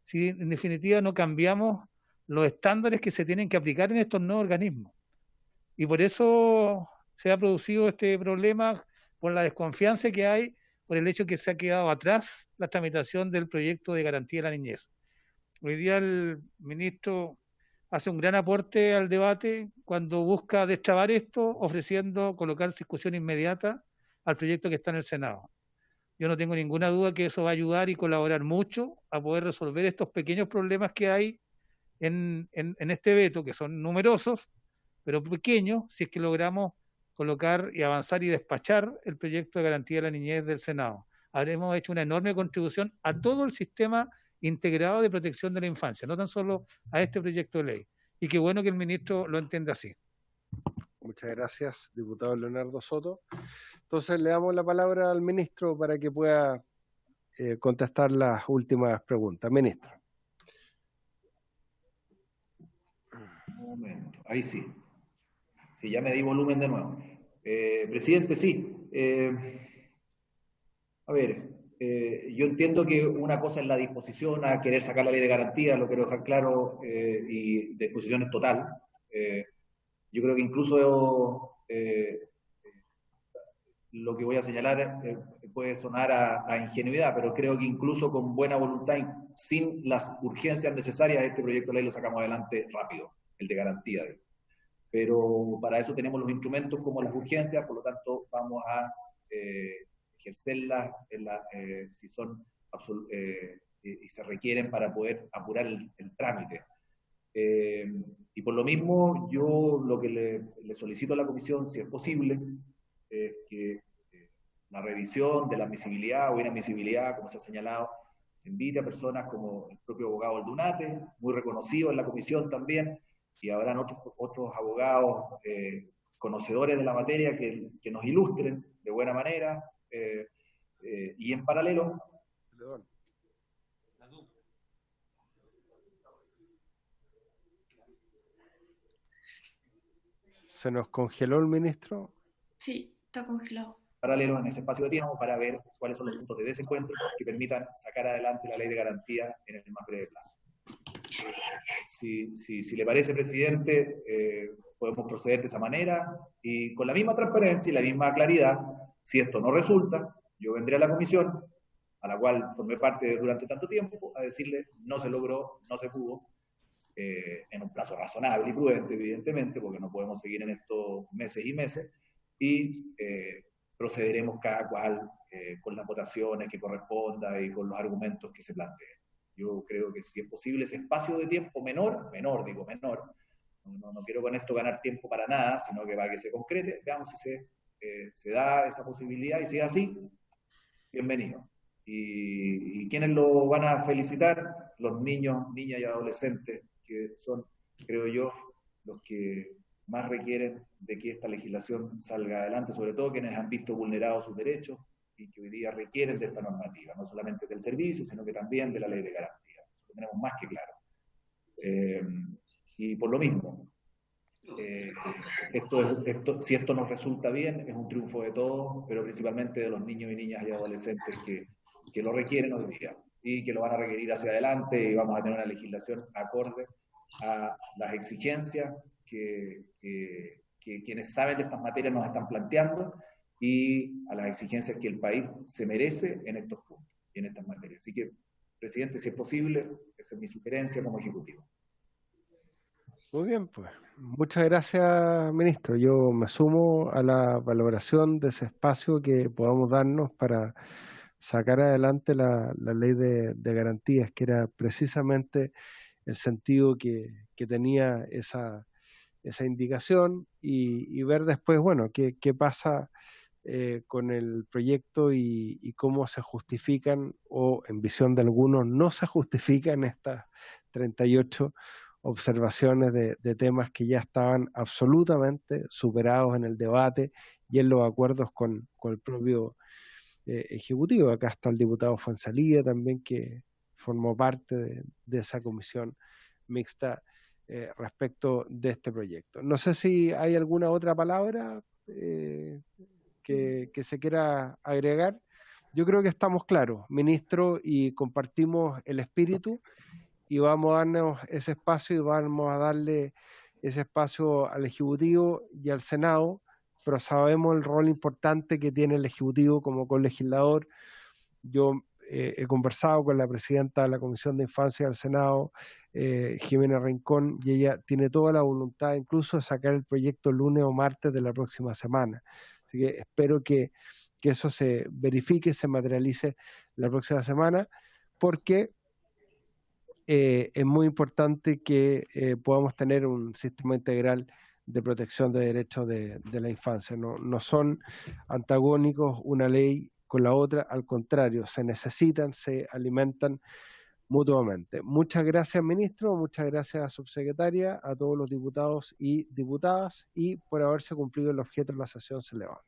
si en definitiva no cambiamos los estándares que se tienen que aplicar en estos nuevos organismos. Y por eso se ha producido este problema, por la desconfianza que hay, por el hecho que se ha quedado atrás la tramitación del proyecto de garantía de la niñez. Hoy día el ministro hace un gran aporte al debate cuando busca destrabar esto, ofreciendo colocar discusión inmediata al proyecto que está en el Senado. Yo no tengo ninguna duda que eso va a ayudar y colaborar mucho a poder resolver estos pequeños problemas que hay en este veto, que son numerosos, pero pequeños, si es que logramos colocar y avanzar y despachar el proyecto de garantía de la niñez del Senado. Habremos hecho una enorme contribución a todo el sistema integrado de protección de la infancia, no tan solo a este proyecto de ley. Y qué bueno que el ministro lo entienda así. Muchas gracias, diputado Leonardo Soto. Entonces le damos la palabra al ministro para que pueda contestar las últimas preguntas. Ministro. Un momento, ahí sí. Sí, ya me di volumen de nuevo. Presidente, sí. A ver, yo entiendo que una cosa es la disposición a querer sacar la ley de garantía, lo quiero dejar claro, y disposición es total. Yo creo que incluso lo que voy a señalar puede sonar a ingenuidad, pero creo que incluso con buena voluntad, sin las urgencias necesarias, este proyecto de ley lo sacamos adelante rápido, el de garantía. Pero para eso tenemos los instrumentos como las urgencias, por lo tanto vamos a ejercerlas si son y se requieren para poder apurar el trámite. Y por lo mismo, yo lo que le solicito a la comisión, si es posible, es que la revisión de la admisibilidad o inadmisibilidad, como se ha señalado, invite a personas como el propio abogado Aldunate, muy reconocido en la comisión también, y habrán otros abogados conocedores de la materia que nos ilustren de buena manera, y en paralelo... ¿Se nos congeló el ministro? Sí, está congelado. Paralelo en ese espacio de tiempo para ver cuáles son los puntos de desencuentro que permitan sacar adelante la ley de garantía en el más breve plazo. Si le parece, presidente, podemos proceder de esa manera y con la misma transparencia y la misma claridad. Si esto no resulta, yo vendré a la comisión, a la cual formé parte durante tanto tiempo, a decirle no se logró, no se pudo, en un plazo razonable y prudente, evidentemente, porque no podemos seguir en estos meses y meses, y procederemos cada cual con las votaciones que corresponda y con los argumentos que se planteen. Yo creo que si es posible ese espacio de tiempo menor, no quiero con esto ganar tiempo para nada, sino que para que se concrete, veamos si se da esa posibilidad, y si es así, bienvenido. Y quienes lo van a felicitar, los niños, niñas y adolescentes, que son, creo yo, los que más requieren de que esta legislación salga adelante, sobre todo quienes han visto vulnerados sus derechos y que hoy día requieren de esta normativa, no solamente del servicio, sino que también de la ley de garantía. Eso lo tenemos más que claro. Y por lo mismo, si esto nos resulta bien, es un triunfo de todos, pero principalmente de los niños y niñas y adolescentes que lo requieren hoy día y que lo van a requerir hacia adelante, y vamos a tener una legislación acorde a las exigencias que quienes saben de estas materias nos están planteando y a las exigencias que el país se merece en estos puntos y en estas materias. Así que, presidente, si es posible, esa es mi sugerencia como ejecutivo. Muy bien, pues. Muchas gracias, ministro. Yo me sumo a la valoración de ese espacio que podamos darnos para sacar adelante la ley de garantías, que era precisamente el sentido que tenía esa indicación, y ver después, bueno, qué pasa con el proyecto y cómo se justifican, o en visión de algunos no se justifican estas 38 observaciones de temas que ya estaban absolutamente superados en el debate y en los acuerdos con el propio ejecutivo. Acá está el diputado Fuenzalía también, que formó parte de esa comisión mixta respecto de este proyecto. No sé si hay alguna otra palabra que se quiera agregar. Yo creo que estamos claros, ministro, y compartimos el espíritu y vamos a darnos ese espacio y vamos a darle ese espacio al Ejecutivo y al Senado, pero sabemos el rol importante que tiene el Ejecutivo como colegislador. Yo he conversado con la presidenta de la Comisión de Infancia del Senado, Jimena Rincón, y ella tiene toda la voluntad incluso de sacar el proyecto el lunes o martes de la próxima semana. Así que espero que eso se verifique, se materialice la próxima semana, porque es muy importante que podamos tener un sistema integral de protección de derechos de la infancia. No son antagónicos una ley con la otra, al contrario, se necesitan, se alimentan mutuamente. Muchas gracias, ministro, muchas gracias, subsecretaria, a todos los diputados y diputadas, y por haberse cumplido el objeto de la sesión se levanta.